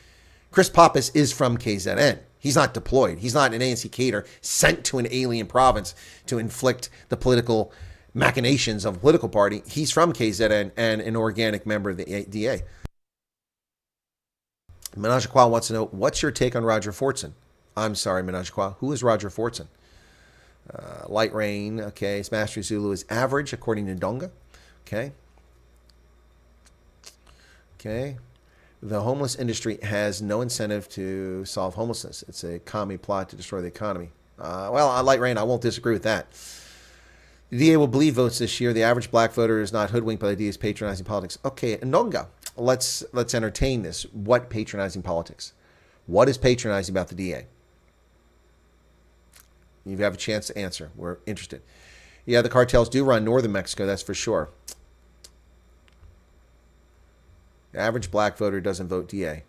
Chris Pappas is from KZN. He's not deployed. He's not an ANC cater sent to an alien province to inflict the political machinations of a political party. He's from KZN and an organic member of the DA. Menage Qua wants to know, what's your take on Roger Fortson? I'm sorry, Menage Qua. Who is Roger Fortson? Light Rain. Okay. Smash Zulu is average, according to Ndonga. Okay. Okay. The homeless industry has no incentive to solve homelessness. It's a commie plot to destroy the economy. Well, Light Rain, I won't disagree with that. The DA will believe votes this year. The average black voter is not hoodwinked by the DA's patronizing politics. Okay, Ndonga, let's entertain this. What patronizing politics? What is patronizing about the DA? You have a chance to answer. We're interested. Yeah, the cartels do run northern Mexico, that's for sure. The average black voter doesn't vote DA.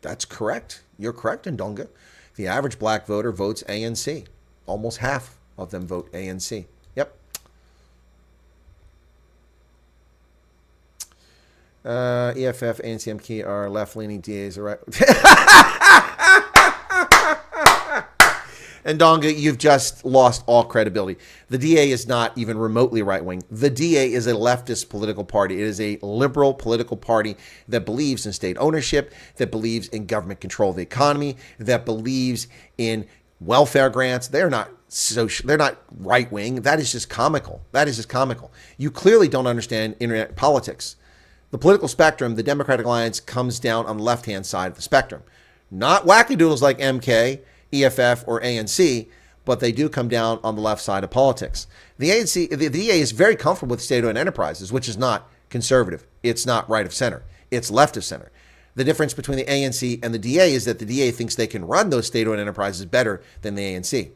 That's correct. You're correct, Ndonga. The average black voter votes ANC. Almost half of them vote ANC. Yep. EFF, ANC, MK are left-leaning DAs. Right. And Ndonga, you've just lost all credibility. The DA is not even remotely right-wing. The DA is a leftist political party. It is a liberal political party that believes in state ownership, that believes in government control of the economy, that believes in welfare grants. They're not right-wing. That is just comical. That is just comical. You clearly don't understand internet politics. The political spectrum, the Democratic Alliance, comes down on the left-hand side of the spectrum. Not wackadoodles like MK, EFF, or ANC, but they do come down on the left side of politics. The DA is very comfortable with state-owned enterprises, which is not conservative. It's not right of center. It's left of center. The difference between the ANC and the DA is that the DA thinks they can run those state-owned enterprises better than the ANC.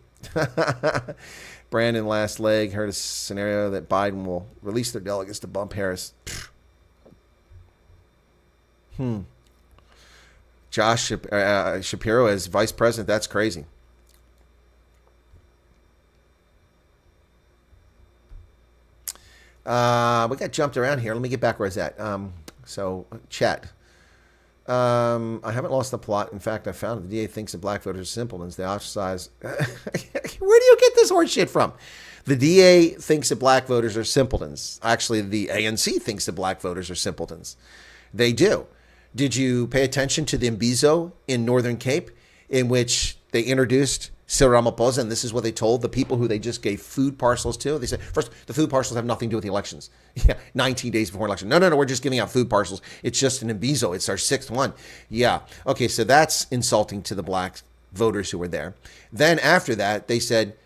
Brandon, last leg, heard a scenario that Biden will release their delegates to bump Harris. Josh Shapiro as vice president, that's crazy. We got jumped around here. Let me get back where I was at. Chat. I haven't lost the plot. In fact, I found the DA thinks that black voters are simpletons. They ostracize. Where do you get this horse shit from? The DA thinks that black voters are simpletons. Actually, the ANC thinks that black voters are simpletons. They do. Did you pay attention to the Mbizo in Northern Cape, in which they introduced Cyril Ramaphosa, and this is what they told the people who they just gave food parcels to? They said, first, the food parcels have nothing to do with the elections. Yeah, 19 days before election. No, we're just giving out food parcels. It's just an Mbizo. It's our sixth one. Yeah. Okay, so that's insulting to the black voters who were there. Then after that, they said,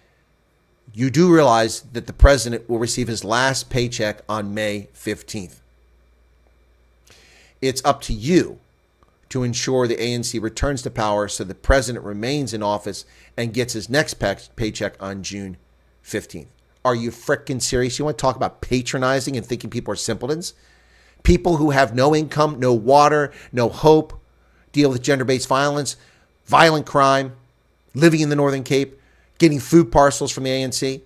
you do realize that the president will receive his last paycheck on May 15th. It's up to you to ensure the ANC returns to power so the president remains in office and gets his next paycheck on June 15th. Are you frickin' serious? You want to talk about patronizing and thinking people are simpletons? People who have no income, no water, no hope, deal with gender-based violence, violent crime, living in the Northern Cape, getting food parcels from the ANC,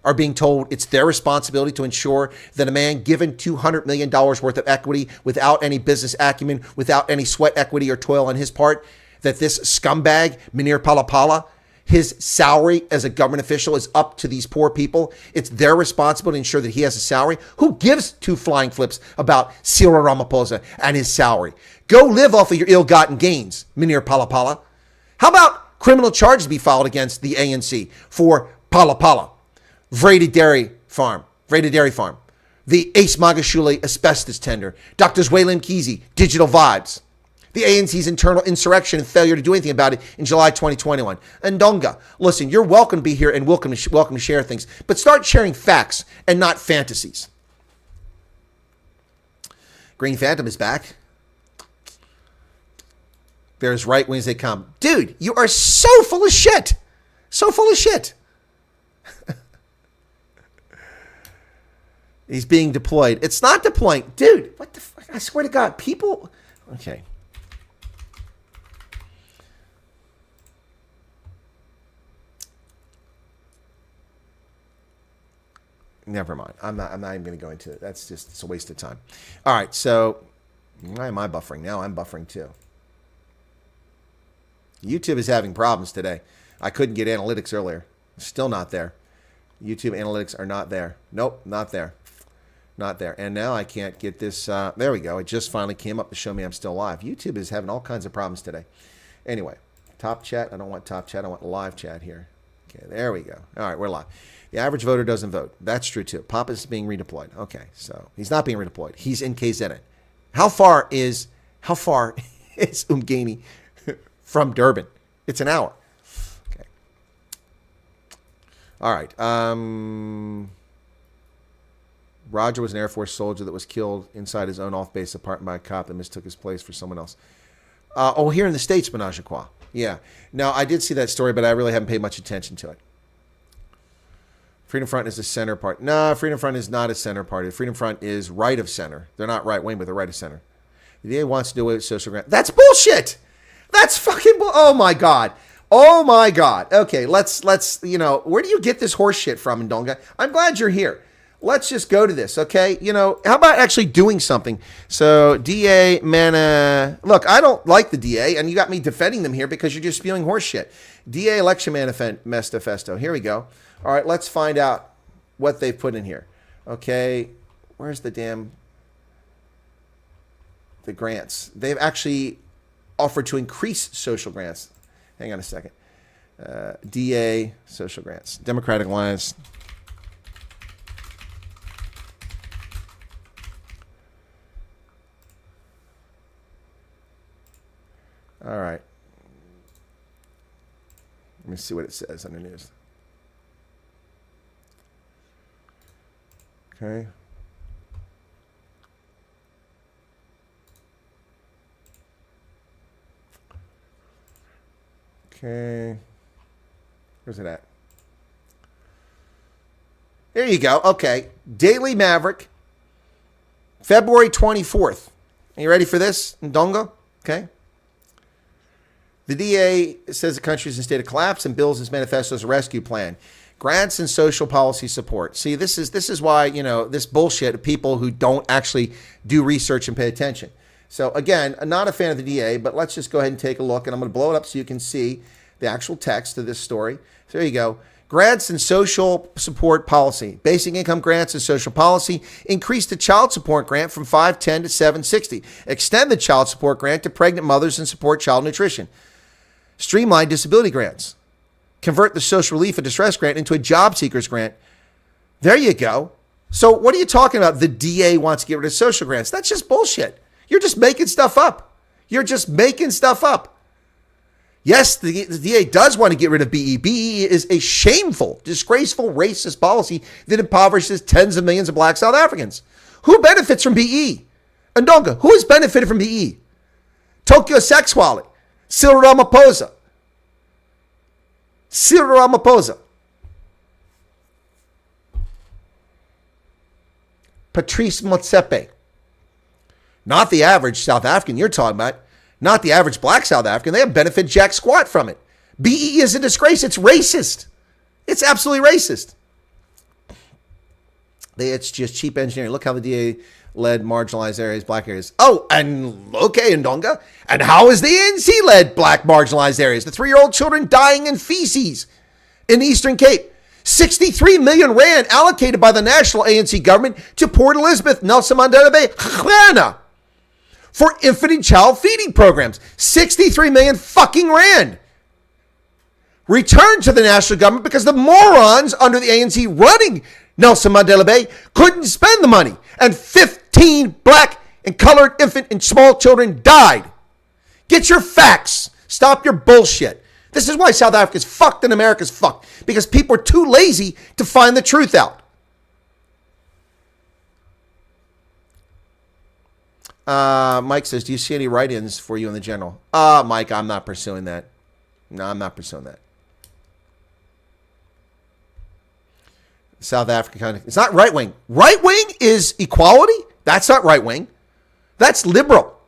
are being told it's their responsibility to ensure that a man given $200 million worth of equity without any business acumen, without any sweat equity or toil on his part, that this scumbag, Munir Palapala, his salary as a government official is up to these poor people. It's their responsibility to ensure that he has a salary. Who gives two flying flips about Cyril Ramaphosa and his salary? Go live off of your ill-gotten gains, Munir Palapala. How about criminal charges be filed against the ANC for Palapala? Vrated Dairy Farm, the Ace Magashule asbestos tender, Dr. Zwaylam Kizi, Digital Vibes, the ANC's internal insurrection and failure to do anything about it in July 2021. And Ndonga, listen, you're welcome to be here and welcome to share things, but start sharing facts and not fantasies. Green Phantom is back. They're as right wing as they come. Dude, you are so full of shit. So full of shit. He's being deployed. It's not deploying. Dude, what the fuck? I swear to God, people... Okay. Never mind. I'm not even going to go into it. That's just, it's a waste of time. All right, so why am I buffering now? I'm buffering too. YouTube is having problems today. I couldn't get analytics earlier. Still not there. YouTube analytics are not there. Nope, not there. Not there. And now I can't get this. There we go. It just finally came up to show me I'm still live. YouTube is having all kinds of problems today. Anyway, top chat. I don't want top chat. I want live chat here. Okay, there we go. All right, we're live. The average voter doesn't vote. That's true, too. Papa is being redeployed. Okay, so he's not being redeployed. He's in KZN. How far is How far is Umgeni from Durban? It's an hour. Okay. All right. Roger was an Air Force soldier that was killed inside his own off-base apartment by a cop that mistook his place for someone else. Here in the States, Menage a Trois. Yeah. Now, I did see that story, but I really haven't paid much attention to it. Freedom Front is the center party. No, Freedom Front is not a center party. Freedom Front is right of center. They're not right wing, but they're right of center. The DA wants to do away with social grant. That's bullshit. That's fucking oh my God. Oh my God. Okay, let's where do you get this horse shit from, Ndonga? I'm glad you're here. Let's just go to this, okay? How about actually doing something? So, DA, look, I don't like the DA, and you got me defending them here because you're just spewing horse shit. DA election manifesto. Here we go. All right, let's find out what they put in here. Okay, where's the grants? They've actually offered to increase social grants. Hang on a second. DA social grants. Democratic Alliance. All right. Let me see what it says on the news. Okay. Okay. Where's it at? There you go. Okay. Daily Maverick, February 24th. Are you ready for this, Ndonga? Okay. The DA says the country is in a state of collapse and bills his manifesto as a rescue plan. Grants and social policy support. See, this is why, this bullshit of people who don't actually do research and pay attention. So again, I'm not a fan of the DA, but let's just go ahead and take a look, and I'm going to blow it up so you can see the actual text of this story. So there you go. Grants and social support policy. Basic income grants and social policy. Increase the child support grant from $510 to $760. Extend the child support grant to pregnant mothers and support child nutrition. Streamline disability grants. Convert the social relief and distress grant into a job seekers grant. There you go. So what are you talking about? The DA wants to get rid of social grants. That's just bullshit. You're just making stuff up. You're just making stuff up. Yes, the DA does want to get rid of BE. BE is a shameful, disgraceful, racist policy that impoverishes tens of millions of black South Africans. Who benefits from BE? Ndonga, who has benefited from BE? Tokyo Sex Wallet. Cyril Ramaphosa. Patrice Motsepe. Not the average South African you're talking about. Not the average black South African. They have benefit jack squat from it. BE is a disgrace. It's racist. It's absolutely racist. It's just cheap engineering. Look how the DA led marginalized areas, black areas. Oh, and okay, Ndonga. And how is the ANC led black marginalized areas? The 3-year-old children dying in feces in the Eastern Cape. 63 million rand allocated by the national ANC government to Port Elizabeth, Nelson Mandela Bay, Ghana, for infant and child feeding programs. 63 million fucking rand. Returned to the national government because the morons under the ANC running Nelson Mandela Bay couldn't spend the money. And 15 black and colored infant and small children died. Get your facts. Stop your bullshit. This is why South Africa's fucked and America's fucked. Because people are too lazy to find the truth out. Mike says, do you see any write-ins for you in the general? Mike, I'm not pursuing that. No, I'm not pursuing that. South Africa kind of, it's not right wing. Right wing is equality. That's not right wing. That's liberal.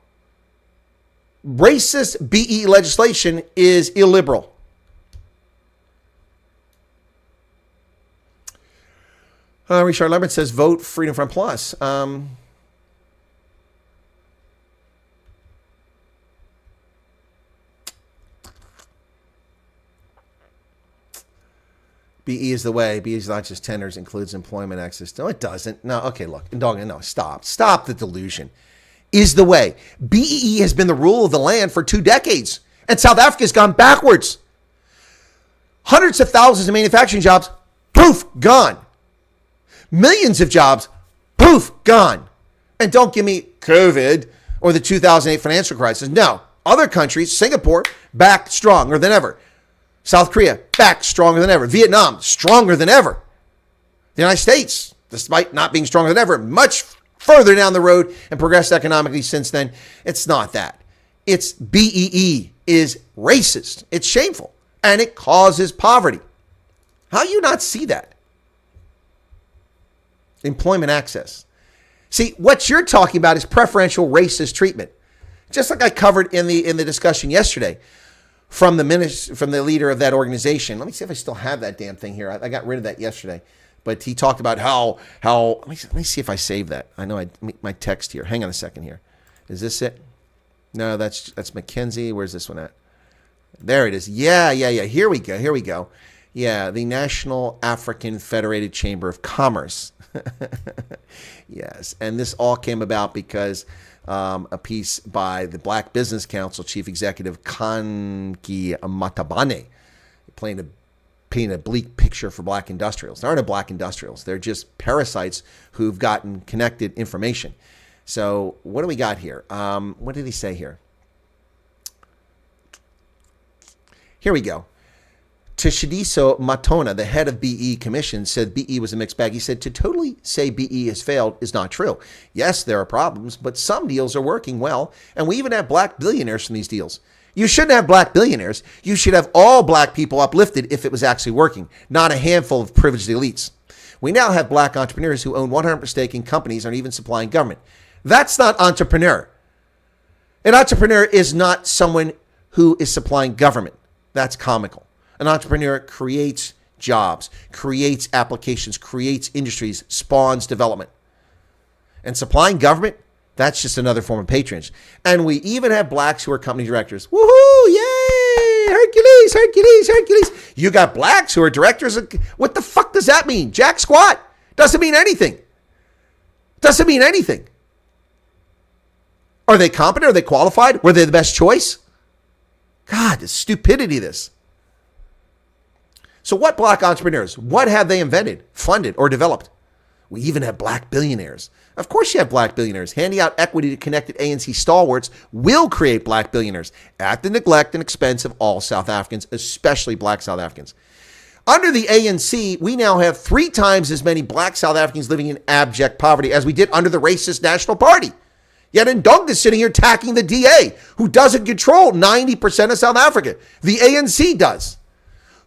Racist BE legislation is illiberal. Richard Lambert says, vote Freedom Front Plus. BE is the way. BE is not just tenders, includes employment access. No, it doesn't. No, okay, look. No, stop. Stop the delusion. Is the way. BEE has been the rule of the land for 2 decades. And South Africa has gone backwards. Hundreds of thousands of manufacturing jobs, poof, gone. Millions of jobs, poof, gone. And don't give me COVID. or the 2008 financial crisis. No. Other countries, Singapore, back stronger than ever. South Korea, back stronger than ever. Vietnam, stronger than ever. The United States, despite not being stronger than ever, much further down the road and progressed economically since then. It's not that. It's BEE is racist. It's shameful. And it causes poverty. How do you not see that? Employment access. See, what you're talking about is preferential racist treatment. Just like I covered in the discussion yesterday from the leader of that organization. Let me see if I still have that damn thing here. I got rid of that yesterday. But he talked about how let me see if I saved that. I know my text here. Hang on a second here. Is this it? No, that's Mackenzie. Where's this one at? There it is. Yeah. Here we go. Yeah, the National African Federated Chamber of Commerce. Yes, and this all came about because a piece by the Black Business Council Chief Executive Kanki Matabane painting a bleak picture for black industrials. There aren't no black industrials. They're just parasites who've gotten connected information. So what do we got here? What did he say here? Here we go. Tshidiso Matona, the head of BE Commission, said BE was a mixed bag. He said to totally say BE has failed is not true. Yes, there are problems, but some deals are working well, and we even have black billionaires from these deals. You shouldn't have black billionaires. You should have all black people uplifted if it was actually working, not a handful of privileged elites. We now have black entrepreneurs who own 100% stake in companies and are even supplying government. That's not entrepreneur. An entrepreneur is not someone who is supplying government. That's comical. An entrepreneur creates jobs, creates applications, creates industries, spawns development. And supplying government, that's just another form of patronage. And we even have blacks who are company directors. Woohoo! Yay! Hercules, Hercules, Hercules. You got blacks who are directors. What the fuck does that mean? Jack squat. Doesn't mean anything. Doesn't mean anything. Are they competent? Are they qualified? Were they the best choice? God, the stupidity of this. So what black entrepreneurs, what have they invented, funded, or developed? We even have black billionaires. Of course you have black billionaires. Handing out equity to connected ANC stalwarts will create black billionaires at the neglect and expense of all South Africans, especially black South Africans. Under the ANC, we now have 3 times as many black South Africans living in abject poverty as we did under the racist National Party. Yet Ndonga is sitting here attacking the DA, who doesn't control 90% of South Africa. The ANC does,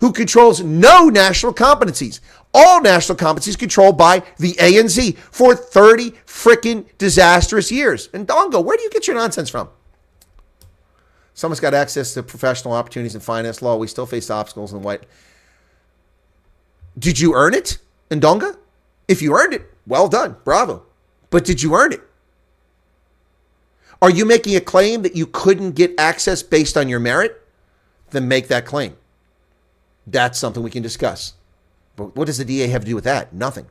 who controls no national competencies. All national competencies controlled by the ANC for 30 frickin' disastrous years. Ndonga, where do you get your nonsense from? Someone's got access to professional opportunities in finance law. We still face obstacles in white. Did you earn it, Ndonga? If you earned it, well done. Bravo. But did you earn it? Are you making a claim that you couldn't get access based on your merit? Then make that claim. That's something we can discuss. But what does the DA have to do with that? Nothing.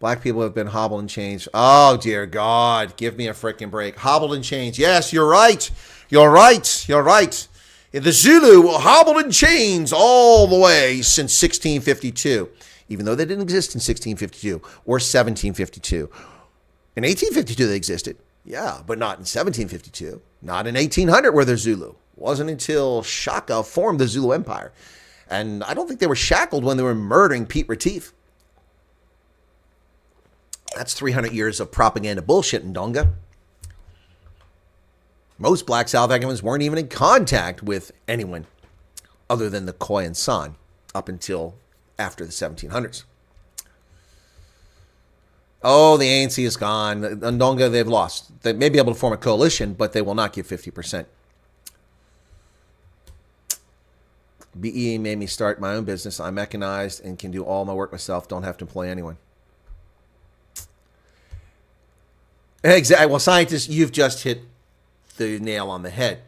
Black people have been hobbled and changed. Oh, dear God. Give me a freaking break. Hobbled and changed. Yes, you're right. You're right. You're right. The Zulu were hobbled in chains all the way since 1652. Even though they didn't exist in 1652 or 1752. In 1852 they existed. Yeah, but not in 1752. Not in 1800 were there Zulu. Wasn't until Shaka formed the Zulu Empire. And I don't think they were shackled when they were murdering Pete Retief. That's 300 years of propaganda bullshit, Ndonga. Most black South Africans weren't even in contact with anyone other than the Khoi and San up until after the 1700s. Oh, the ANC is gone. Ndonga, they've lost. They may be able to form a coalition, but they will not give 50%. BE made me start my own business. I'm mechanized and can do all my work myself. Don't have to employ anyone. Exactly. Well, scientists, you've just hit the nail on the head.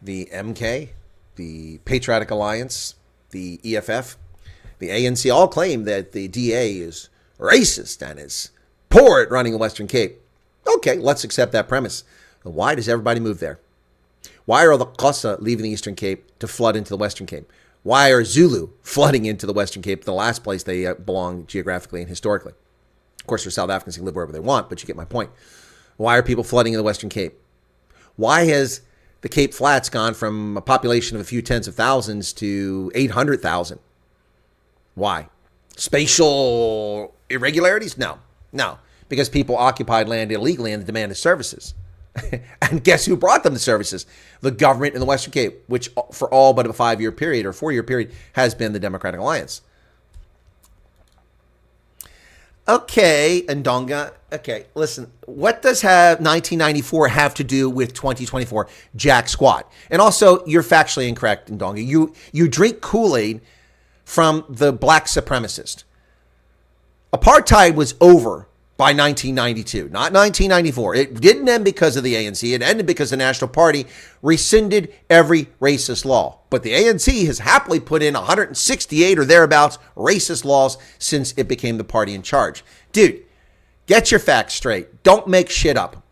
The MK, the Patriotic Alliance, the EFF, the ANC all claim that the DA is racist and is poor at running the Western Cape. Okay, let's accept that premise. Why does everybody move there? Why are the Xhosa leaving the Eastern Cape to flood into the Western Cape? Why are Zulu flooding into the Western Cape, the last place they belong geographically and historically? Of course, for South Africans, they can live wherever they want, but you get my point. Why are people flooding in the Western Cape? Why has the Cape Flats gone from a population of a few tens of thousands to 800,000? Why? Spatial irregularities? No. Because people occupied land illegally and demanded services. And guess who brought them the services? The government in the Western Cape, which for all but a 5-year period or 4-year period has been the Democratic Alliance. Okay, Ndonga. Okay, listen. What does 1994 have to do with 2024? Jack squat. And also, you're factually incorrect, Ndonga. You drink Kool-Aid from the black supremacist. Apartheid was over by 1992, not 1994. It didn't end because of the ANC. It ended because the National Party rescinded every racist law. But the ANC has happily put in 168 or thereabouts racist laws since it became the party in charge. Dude, get your facts straight. Don't make shit up.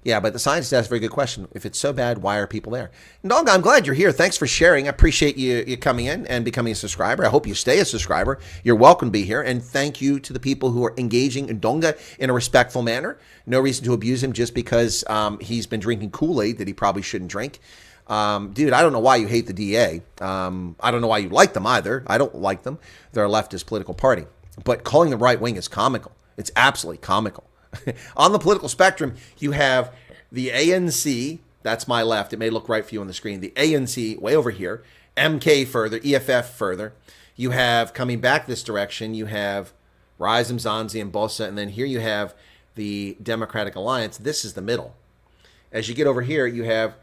Yeah, but the scientist asked a very good question. If it's so bad, why are people there? Ndonga, I'm glad you're here. Thanks for sharing. I appreciate you coming in and becoming a subscriber. I hope you stay a subscriber. You're welcome to be here. And thank you to the people who are engaging Ndonga in a respectful manner. No reason to abuse him just because he's been drinking Kool-Aid that he probably shouldn't drink. Dude, I don't know why you hate the DA. I don't know why you like them either. I don't like them. They're a leftist political party. But calling them right wing is comical. It's absolutely comical. On the political spectrum, you have the ANC, that's my left. It may look right for you on the screen. The ANC way over here, MK further, EFF further. You have, coming back this direction, you have Rise Mzansi and Bosa, and then here you have the Democratic Alliance. This is the middle. As you get over here, you have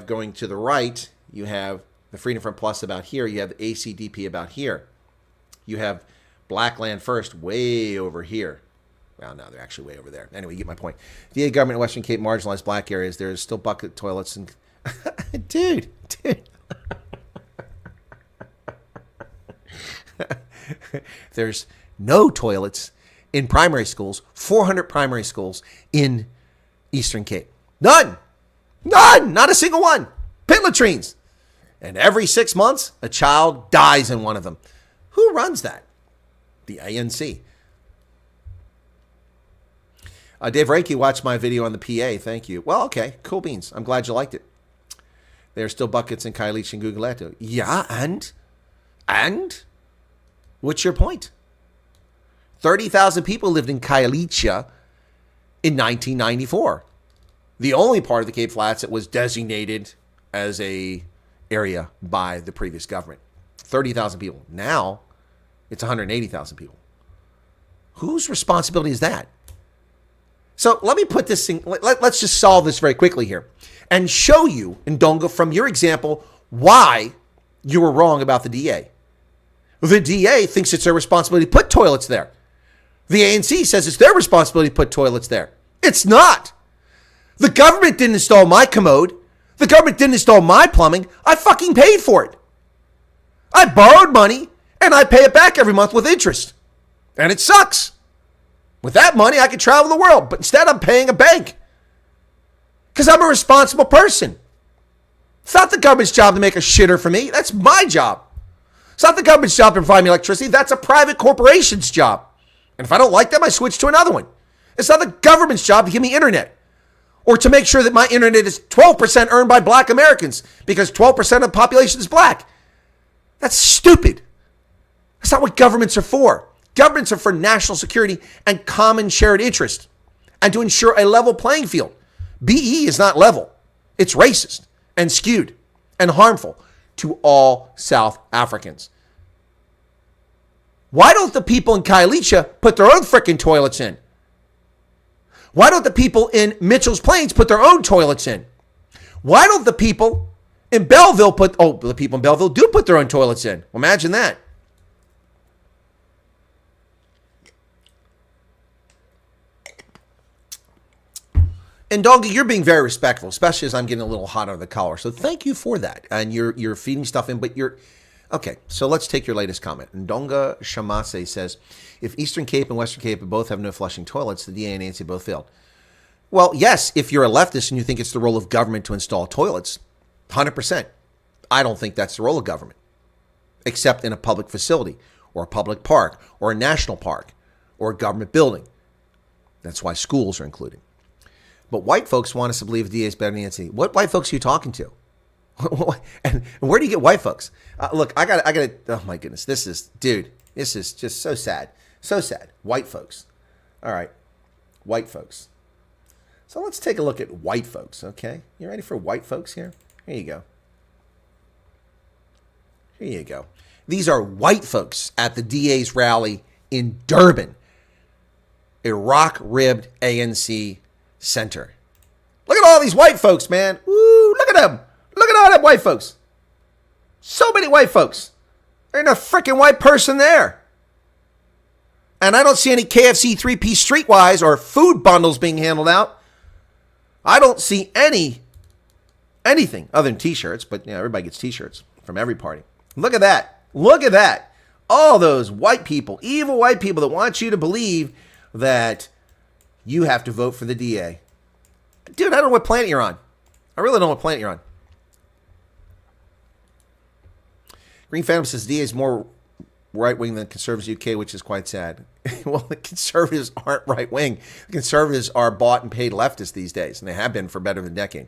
going to the right, you have the Freedom Front Plus about here, you have the ACDP about here. You have Black Land First way over here. Well, no, they're actually way over there. Anyway, you get my point. VA government in Western Cape marginalized black areas. There's still bucket toilets and... dude. There's no toilets in primary schools, 400 primary schools in Eastern Cape. None. Not a single one. Pit latrines. And every 6 months, a child dies in one of them. Who runs that? The ANC. Dave Reiki watched my video on the PA. Thank you. Well, okay. Cool beans. I'm glad you liked it. There are still buckets in Khayelitsha and Guguletu. Yeah, and? What's your point? 30,000 people lived in Khayelitsha in 1994. The only part of the Cape Flats that was designated as a area by the previous government. 30,000 people. Now, it's 180,000 people. Whose responsibility is that? So let me put this thing, let's just solve this very quickly here and show you, Ndonga, from your example, why you were wrong about the DA. The DA thinks it's their responsibility to put toilets there. The ANC says it's their responsibility to put toilets there. It's not. The government didn't install my commode. The government didn't install my plumbing. I fucking paid for it. I borrowed money and I pay it back every month with interest. And it sucks. With that money, I could travel the world, but instead I'm paying a bank because I'm a responsible person. It's not the government's job to make a shitter for me. That's my job. It's not the government's job to provide me electricity. That's a private corporation's job. And if I don't like them, I switch to another one. It's not the government's job to give me internet or to make sure that my internet is 12% earned by black Americans because 12% of the population is black. That's stupid. That's not what governments are for. Governments are for national security and common shared interest and to ensure a level playing field. BE is not level. It's racist and skewed and harmful to all South Africans. Why don't the people in Khayelitsha put their own frickin' toilets in? Why don't the people in Mitchell's Plains put their own toilets in? Why don't the people in Belleville the people in Belleville do put their own toilets in? Well, imagine that. And Doggy, you're being very respectful, especially as I'm getting a little hot under the collar. So thank you for that. And you're feeding stuff in, but you're... Okay, so let's take your latest comment. Ndonga Shamase says, if Eastern Cape and Western Cape both have no flushing toilets, the DA and ANC both failed. Well, yes, if you're a leftist and you think it's the role of government to install toilets, 100%. I don't think that's the role of government, except in a public facility or a public park or a national park or a government building. That's why schools are included. But white folks want us to believe the DA is better than the ANC. What white folks are you talking to? And where do you get white folks? Look, I got to, oh my goodness. This is just so sad. So sad. White folks. All right. White folks. So let's take a look at white folks, okay? You ready for white folks here? Here you go. Here you go. These are white folks at the DA's rally in Durban, a rock-ribbed ANC center. Look at all these white folks, man. Woo, look at them. Look at all them white folks. So many white folks. There ain't a freaking white person there. And I don't see any KFC 3-piece streetwise or food bundles being handled out. I don't see anything other than t-shirts, but everybody gets t-shirts from every party. Look at that. Look at that. All those white people, evil white people that want you to believe that you have to vote for the DA. Dude, I don't know what planet you're on. I really don't know what planet you're on. Green Phantom says DA is more right-wing than Conservatives UK, which is quite sad. Well, the Conservatives aren't right-wing. The Conservatives are bought and paid leftists these days, and they have been for better than a decade.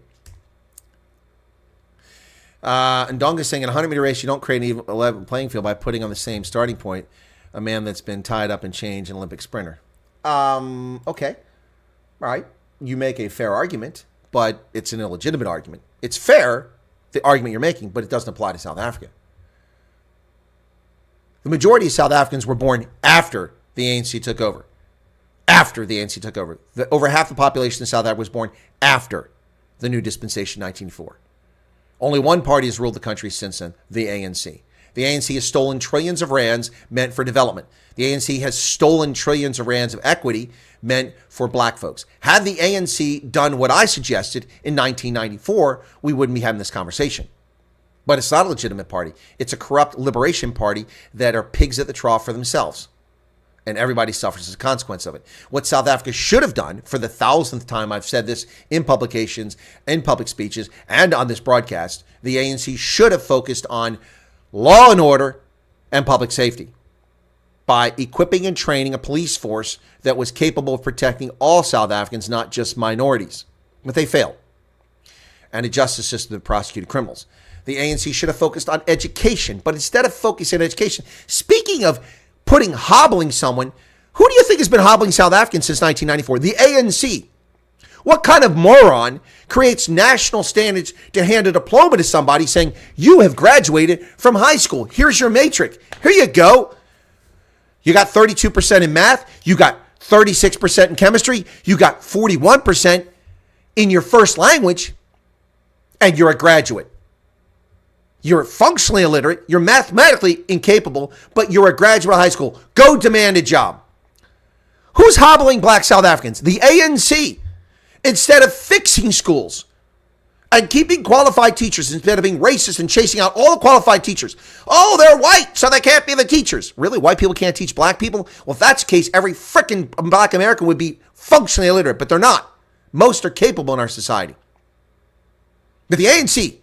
And Donga's saying in a 100-meter race, you don't create an even level playing field by putting on the same starting point a man that's been tied up and changed, an Olympic sprinter. Okay. All right. You make a fair argument, but it's an illegitimate argument. It's fair, the argument you're making, but it doesn't apply to South Africa. The majority of South Africans were born after the ANC took over. After the ANC took over. Over half the population in South Africa was born after the new dispensation in 1904. Only one party has ruled the country since then, the ANC. The ANC has stolen trillions of rands meant for development. The ANC has stolen trillions of rands of equity meant for black folks. Had the ANC done what I suggested in 1994, we wouldn't be having this conversation. But it's not a legitimate party. It's a corrupt liberation party that are pigs at the trough for themselves. And everybody suffers as a consequence of it. What South Africa should have done, for the 1,000th time I've said this in publications, in public speeches, and on this broadcast, the ANC should have focused on law and order and public safety by equipping and training a police force that was capable of protecting all South Africans, not just minorities. But they failed. And a justice system that prosecuted criminals. The ANC should have focused on education, but instead of focusing on education, speaking of hobbling someone, who do you think has been hobbling South Africans since 1994? The ANC. What kind of moron creates national standards to hand a diploma to somebody saying, you have graduated from high school. Here's your matric. Here you go. You got 32% in math. You got 36% in chemistry. You got 41% in your first language, and you're a graduate. You're functionally illiterate, you're mathematically incapable, but you're a graduate of high school. Go demand a job. Who's hobbling black South Africans? The ANC. Instead of fixing schools and keeping qualified teachers, instead of being racist and chasing out all the qualified teachers. Oh, they're white, so they can't be the teachers. Really? White people can't teach black people? Well, if that's the case, every freaking black American would be functionally illiterate, but they're not. Most are capable in our society. But the ANC,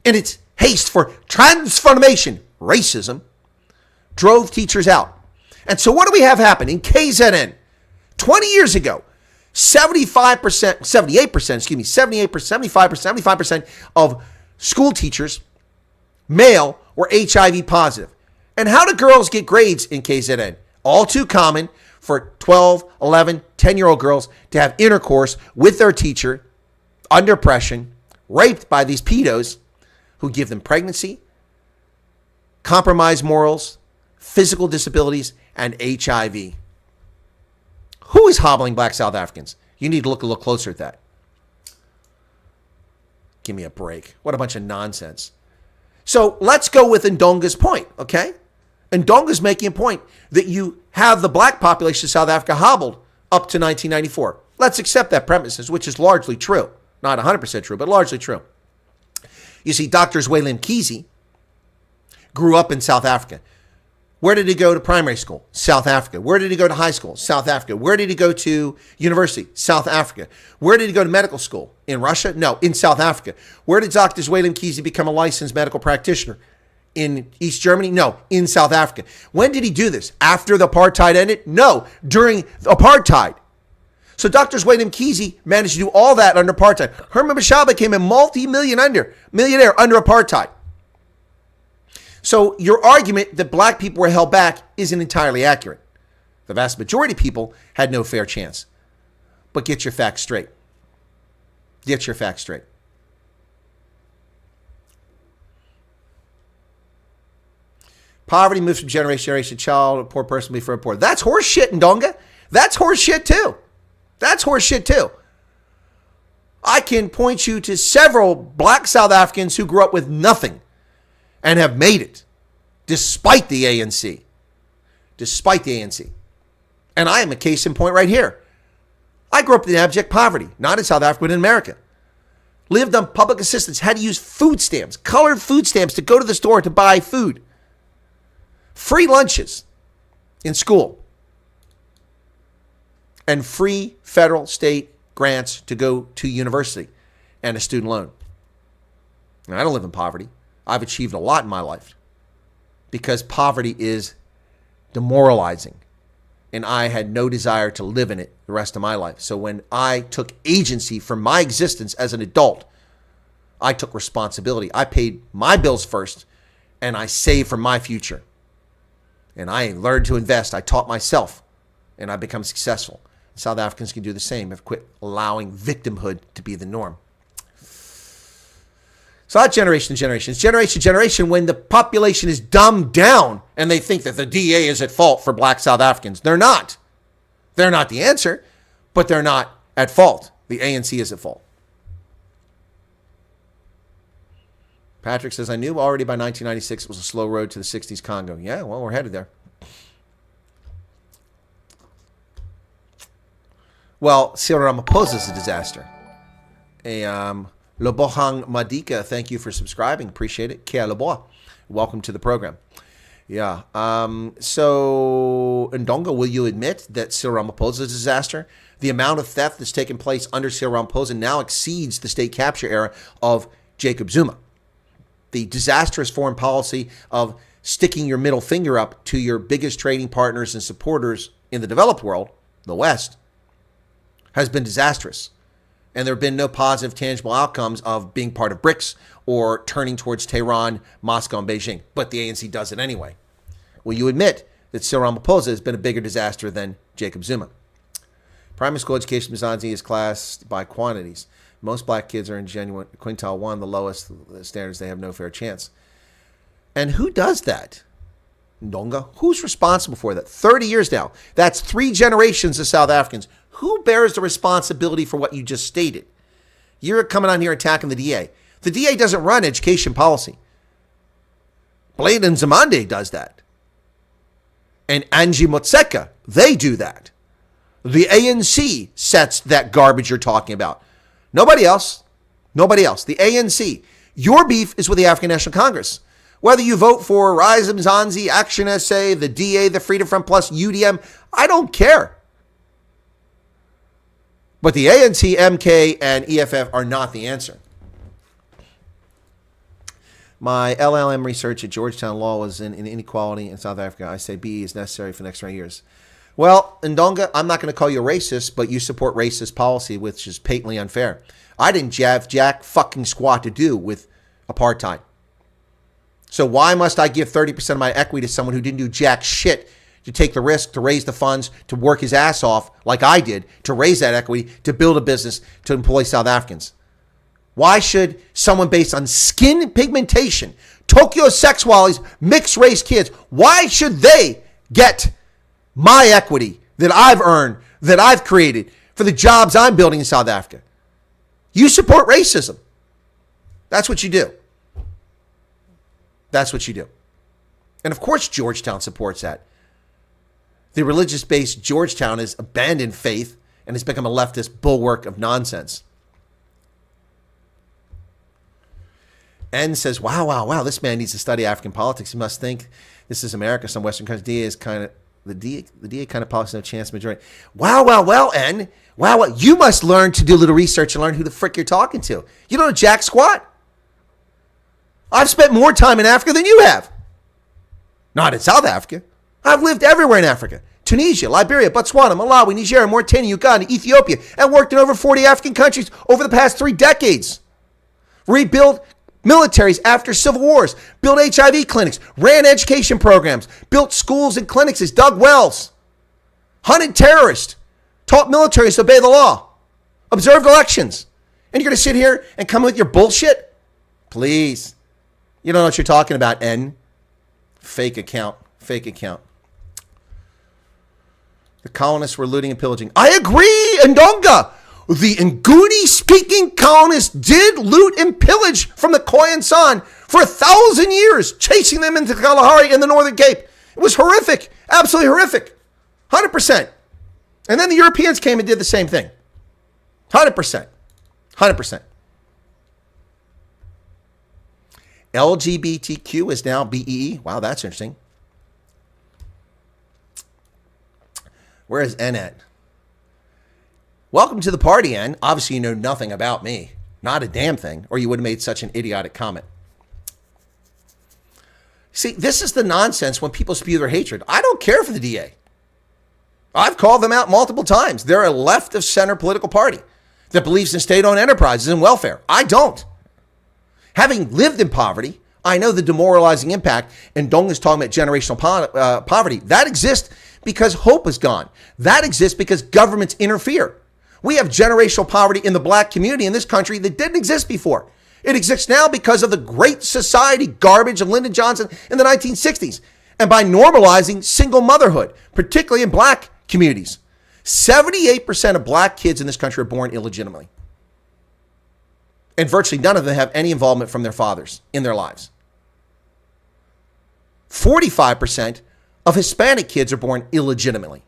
in its haste for transformation, racism, drove teachers out. And so what do we have happen in KZN? 20 years ago, 75% of school teachers, male, were HIV positive. And how do girls get grades in KZN? All too common for 12, 11, 10-year-old girls to have intercourse with their teacher under oppression, raped by these pedos who give them pregnancy, compromised morals, physical disabilities, and HIV. Who is hobbling black South Africans? You need to look a little closer at that. Give me a break. What a bunch of nonsense. So let's go with Ndonga's point, okay? Ndonga's making a point that you have the black population of South Africa hobbled up to 1994. Let's accept that premises, which is largely true. Not 100% true, but largely true. You see, Dr. Zweli Mkhize grew up in South Africa. Where did he go to primary school? South Africa. Where did he go to high school? South Africa. Where did he go to university? South Africa. Where did he go to medical school? In Russia? No, in South Africa. Where did Dr. Zweli Mkhize become a licensed medical practitioner? In East Germany? No. In South Africa. When did he do this? After the apartheid ended? No. During apartheid. So Dr. Zweden Mkhize managed to do all that under apartheid. Herman Mashaba became a millionaire under apartheid. So your argument that black people were held back isn't entirely accurate. The vast majority of people had no fair chance. But get your facts straight. Get your facts straight. Poverty moves from generation to generation. Child, a poor person will be forever poor. That's horse shit, Ndonga. That's horse shit too. That's horse shit too. I can point you to several black South Africans who grew up with nothing and have made it despite the ANC. Despite the ANC. And I am a case in point right here. I grew up in abject poverty, not in South Africa, but in America. Lived on public assistance, had to use food stamps, colored food stamps to go to the store to buy food. Free lunches in school. And free federal, state grants to go to university and a student loan. Now, I don't live in poverty. I've achieved a lot in my life because poverty is demoralizing. And I had no desire to live in it the rest of my life. So when I took agency for my existence as an adult, I took responsibility. I paid my bills first, and I saved for my future. And I learned to invest. I taught myself, and I become successful. South Africans can do the same. Have quit allowing victimhood to be the norm. So not generation to generation. It's generation to generation when the population is dumbed down and they think that the DA is at fault for black South Africans. They're not. They're not the answer, but they're not at fault. The ANC is at fault. Patrick says, I knew already by 1996 it was a slow road to the 60s Congo. Yeah, well, we're headed there. Well, Cyril Ramaphosa is a disaster. Lobohang Madika, thank you for subscribing. Appreciate it. Kia Loboa. Welcome to the program. Yeah. So, Ndonga, will you admit that Cyril Ramaphosa is a disaster? The amount of theft that's taken place under Cyril Ramaphosa now exceeds the state capture era of Jacob Zuma. The disastrous foreign policy of sticking your middle finger up to your biggest trading partners and supporters in the developed world, the West, has been disastrous. And there have been no positive, tangible outcomes of being part of BRICS or turning towards Tehran, Moscow, and Beijing. But the ANC does it anyway. Will you admit that Cyril Ramaphosa has been a bigger disaster than Jacob Zuma? Primary school education in Mozambique is classed by quantities. Most black kids are in genuine quintile 1, the lowest standards. They have no fair chance. And who does that? Ndonga? Who's responsible for that? 30 years now. That's 3 generations of South Africans. Who bears the responsibility for what you just stated? You're coming on here attacking the DA. The DA doesn't run education policy. Blade and Zamande does that. And Angie Motseka, they do that. The ANC sets that garbage you're talking about. Nobody else. Nobody else. The ANC. Your beef is with the African National Congress. Whether you vote for Rise Mzansi, Action SA, the DA, the Freedom Front Plus, UDM, I don't care. But the ANC, MK, and EFF are not the answer. My LLM research at Georgetown Law was in inequality in South Africa. I say BE is necessary for the next 20 years. Well, Ndonga, I'm not going to call you a racist, but you support racist policy, which is patently unfair. I didn't have jack fucking squat to do with apartheid. So why must I give 30% of my equity to someone who didn't do jack shit to take the risk, to raise the funds, to work his ass off like I did, to raise that equity, to build a business, to employ South Africans? Why should someone based on skin pigmentation, Tokyo sex wallies, mixed race kids, why should they get my equity that I've earned, that I've created for the jobs I'm building in South Africa? You support racism. That's what you do. That's what you do. And of course Georgetown supports that. The religious-based Georgetown has abandoned faith and has become a leftist bulwark of nonsense. N says, wow, this man needs to study African politics. He must think this is America, some Western country. DA is kind of, the DA kind of politics, no chance majority. Wow, N. Wow, you must learn to do a little research and learn who the frick you're talking to. You don't know jack squat. I've spent more time in Africa than you have. Not in South Africa. I've lived everywhere in Africa. Tunisia, Liberia, Botswana, Malawi, Niger, Mauritania, Uganda, Ethiopia, and worked in over 40 African countries over the past 3 decades. Rebuilt militaries after civil wars, built HIV clinics, ran education programs, built schools and clinics as dug wells, hunted terrorists, taught militaries to obey the law, observed elections. And you're going to sit here and come with your bullshit? Please. You don't know what you're talking about, N. Fake account. Fake account. The colonists were looting and pillaging. I agree, Ndonga. The Nguni-speaking colonists did loot and pillage from the Khoisan for 1,000 years, chasing them into Kalahari in the Northern Cape. It was horrific. Absolutely horrific. 100%. And then the Europeans came and did the same thing. 100%. 100%. LGBTQ is now BEE. Wow, that's interesting. Where is N at? Welcome to the party, N. Obviously, you know nothing about me. Not a damn thing, or you would have made such an idiotic comment. See, this is the nonsense when people spew their hatred. I don't care for the DA. I've called them out multiple times. They're a left-of-center political party that believes in state-owned enterprises and welfare. I don't. Having lived in poverty, I know the demoralizing impact, and Dong is talking about generational poverty. That exists because hope is gone. That exists because governments interfere. We have generational poverty in the black community in this country that didn't exist before. It exists now because of the Great Society garbage of Lyndon Johnson in the 1960s, and by normalizing single motherhood, particularly in black communities. 78% of black kids in this country are born illegitimately. And virtually none of them have any involvement from their fathers in their lives. 45% of Hispanic kids are born illegitimately.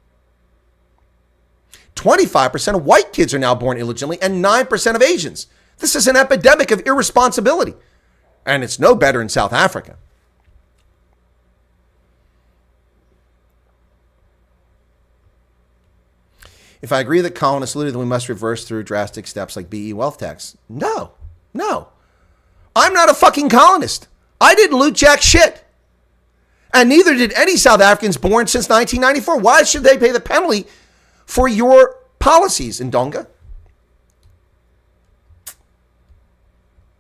25% of white kids are now born illegitimately, and 9% of Asians. This is an epidemic of irresponsibility. And it's no better in South Africa. If I agree that colonists looted, then we must reverse through drastic steps like BE wealth tax. No. I'm not a fucking colonist. I didn't loot jack shit. And neither did any South Africans born since 1994. Why should they pay the penalty for your policies, Ndonga?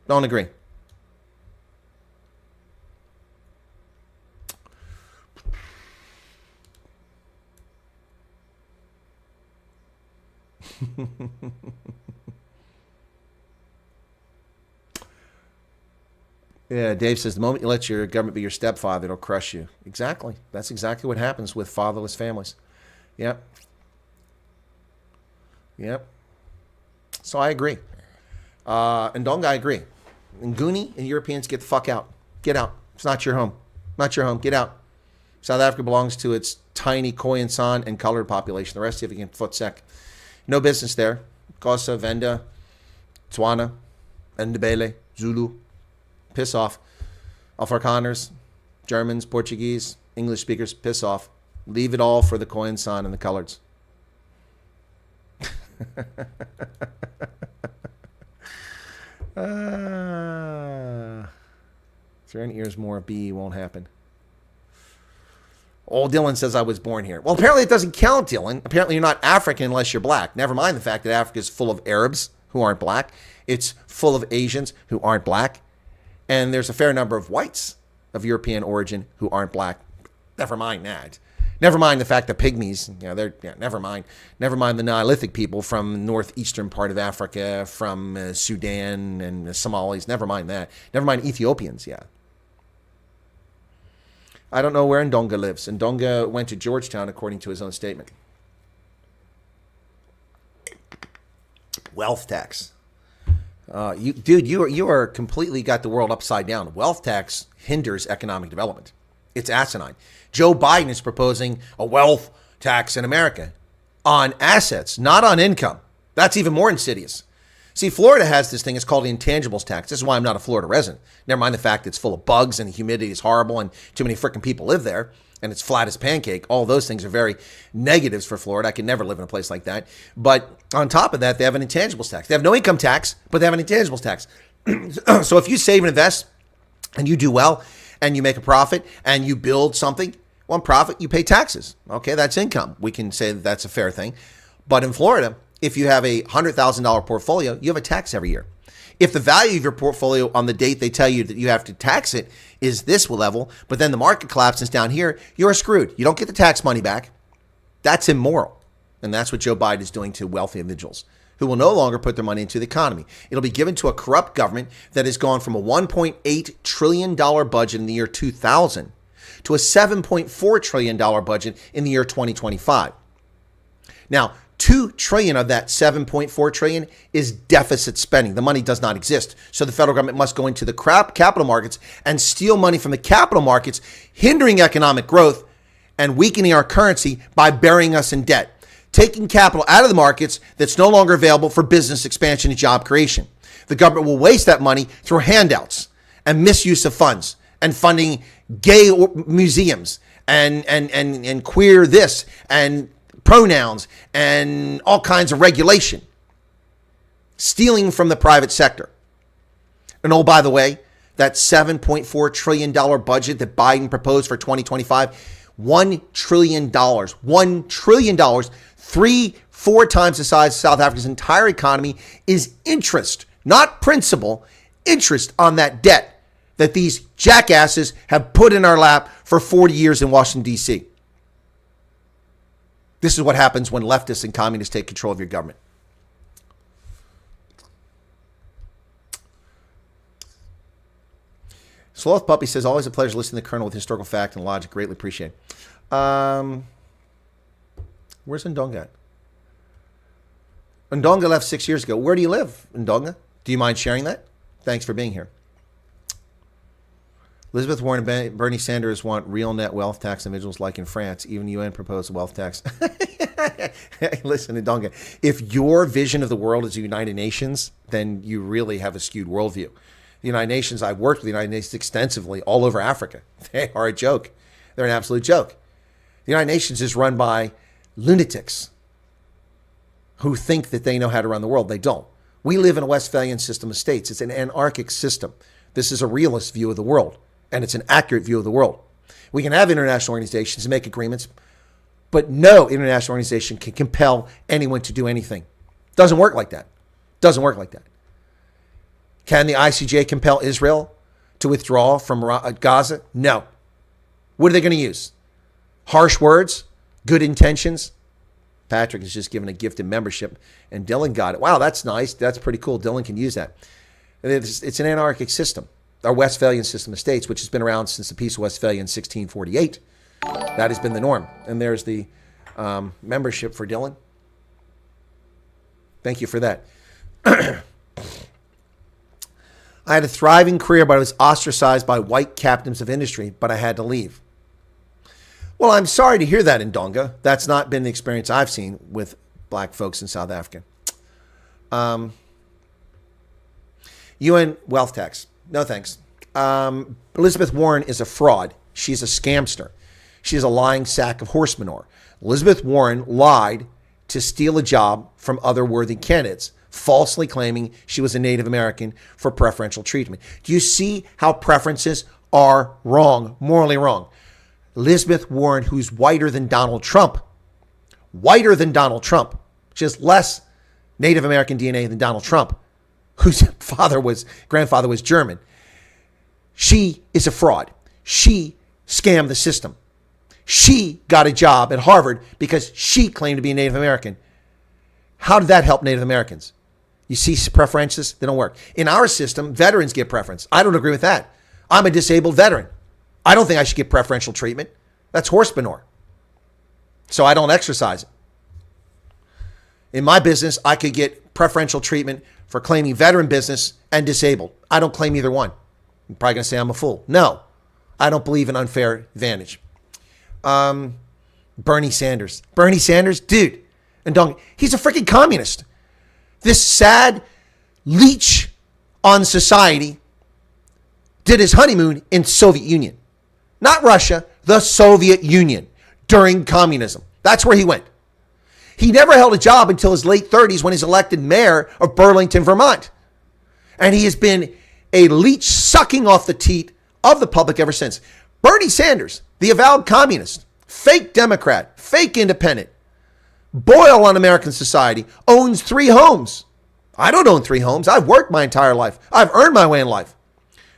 Don't agree. Yeah, Dave says, the moment you let your government be your stepfather, it'll crush you. Exactly. That's exactly what happens with fatherless families. Yep. So I agree. Ndonga, I agree. Nguni and Europeans, get the fuck out. Get out. It's not your home. Not your home. Get out. South Africa belongs to its tiny Khoisan and colored population. The rest of you can footsec. No business there. Xhosa, Venda, Tswana, Ndebele, Zulu. Piss off. Afrikaners, Germans, Portuguese, English speakers, piss off. Leave it all for the Khoisan and the coloreds. Throw in ears more, B won't happen. Old Dylan says I was born here. Well, apparently it doesn't count, Dylan. Apparently you're not African unless you're black. Never mind the fact that Africa is full of Arabs who aren't black. It's full of Asians who aren't black. And there's a fair number of whites of European origin who aren't black. Never mind that. Never mind the fact that pygmies, never mind. Never mind the Neolithic people from the northeastern part of Africa, from Sudan and the Somalis. Never mind that. Never mind Ethiopians, yeah. I don't know where Ndonga lives. Ndonga went to Georgetown, according to his own statement. Wealth tax. You are completely got the world upside down. Wealth tax hinders economic development. It's asinine. Joe Biden is proposing a wealth tax in America on assets, not on income. That's even more insidious. See, Florida has this thing. It's called the intangibles tax. This is why I'm not a Florida resident. Never mind the fact that it's full of bugs and the humidity is horrible and too many freaking people live there and it's flat as a pancake. All those things are very negatives for Florida. I could never live in a place like that. But on top of that, they have an intangibles tax. They have no income tax, but they have an intangibles tax. So if you save and invest and you do well and you make a profit and you build something, on profit, you pay taxes. Okay, that's income. We can say that that's a fair thing. But in Florida, if you have a $100,000 portfolio, you have a tax every year. If the value of your portfolio on the date they tell you that you have to tax it is this level, but then the market collapses down here, you're screwed. You don't get the tax money back. That's immoral. And that's what Joe Biden is doing to wealthy individuals who will no longer put their money into the economy. It'll be given to a corrupt government that has gone from a $1.8 trillion budget in the year 2000 to a $7.4 trillion budget in the year 2025. Now, $2 trillion of that $7.4 trillion is deficit spending. The money does not exist. So the federal government must go into the capital markets and steal money from the capital markets, hindering economic growth and weakening our currency by burying us in debt, taking capital out of the markets that's no longer available for business expansion and job creation. The government will waste that money through handouts and misuse of funds and funding gay museums and queer this and pronouns and all kinds of regulation, stealing from the private sector. And oh, by the way, that $7.4 trillion budget that Biden proposed for 2025, $1 trillion, $1 trillion, 3-4 times the size of South Africa's entire economy is interest, not principal, interest on that debt that these jackasses have put in our lap for 40 years in Washington, D.C. This is what happens when leftists and communists take control of your government. Sloth Puppy says, always a pleasure listening to the Colonel with historical fact and logic. Greatly appreciate it. Where's Ndonga at? Ndonga left 6 years ago. Where do you live, Ndonga? Do you mind sharing that? Thanks for being here. Elizabeth Warren and Bernie Sanders want real net wealth tax individuals like in France. Even UN proposed a wealth tax. Listen, Ndonga, if your vision of the world is the United Nations, then you really have a skewed worldview. The United Nations, I've worked with the United Nations extensively all over Africa. They are a joke. They're an absolute joke. The United Nations is run by lunatics who think that they know how to run the world. They don't. We live in a Westphalian system of states. It's an anarchic system. This is a realist view of the world, and it's an accurate view of the world. We can have international organizations and make agreements, but no international organization can compel anyone to do anything. Doesn't work like that. Doesn't work like that. Can the ICJ compel Israel to withdraw from Gaza? No. What are they going to use? Harsh words? Good intentions? Patrick is just given a gift of membership, and Dylan got it. Wow, that's nice. That's pretty cool. Dylan can use that. It's an anarchic system. Our Westphalian system of states, which has been around since the Peace of Westphalia in 1648. That has been the norm. And there's the membership for Dylan. Thank you for that. I had a thriving career, but I was ostracized by white captains of industry, but I had to leave. Well, I'm sorry to hear that, Ndonga. That's not been the experience I've seen with black folks in South Africa. UN wealth tax. No thanks. Elizabeth Warren is a fraud. She's a scamster. She's a lying sack of horse manure. Elizabeth Warren lied to steal a job from other worthy candidates, falsely claiming she was a Native American for preferential treatment. Do you see how preferences are wrong, morally wrong? Elizabeth Warren, who's whiter than Donald Trump, she has less Native American DNA than Donald Trump, whose grandfather was German. She is a fraud. She scammed the system. She got a job at Harvard because she claimed to be a Native American. How did that help Native Americans? You see preferences, they don't work. In our system, veterans get preference. I don't agree with that. I'm a disabled veteran. I don't think I should get preferential treatment. That's horse manure. So I don't exercise it. In my business, I could get preferential treatment for claiming veteran business and disabled. I don't claim either one. You're probably going to say I'm a fool. No, I don't believe in unfair advantage. Bernie Sanders, dude, and he's a freaking communist. This sad leech on society did his honeymoon in Soviet Union, not Russia, the Soviet Union during communism. That's where he went. He never held a job until his late 30s when he's elected mayor of Burlington, Vermont. And he has been a leech sucking off the teat of the public ever since. Bernie Sanders, the avowed communist, fake Democrat, fake independent, boil on American society, owns 3 homes. I don't own 3 homes. I've worked my entire life. I've earned my way in life.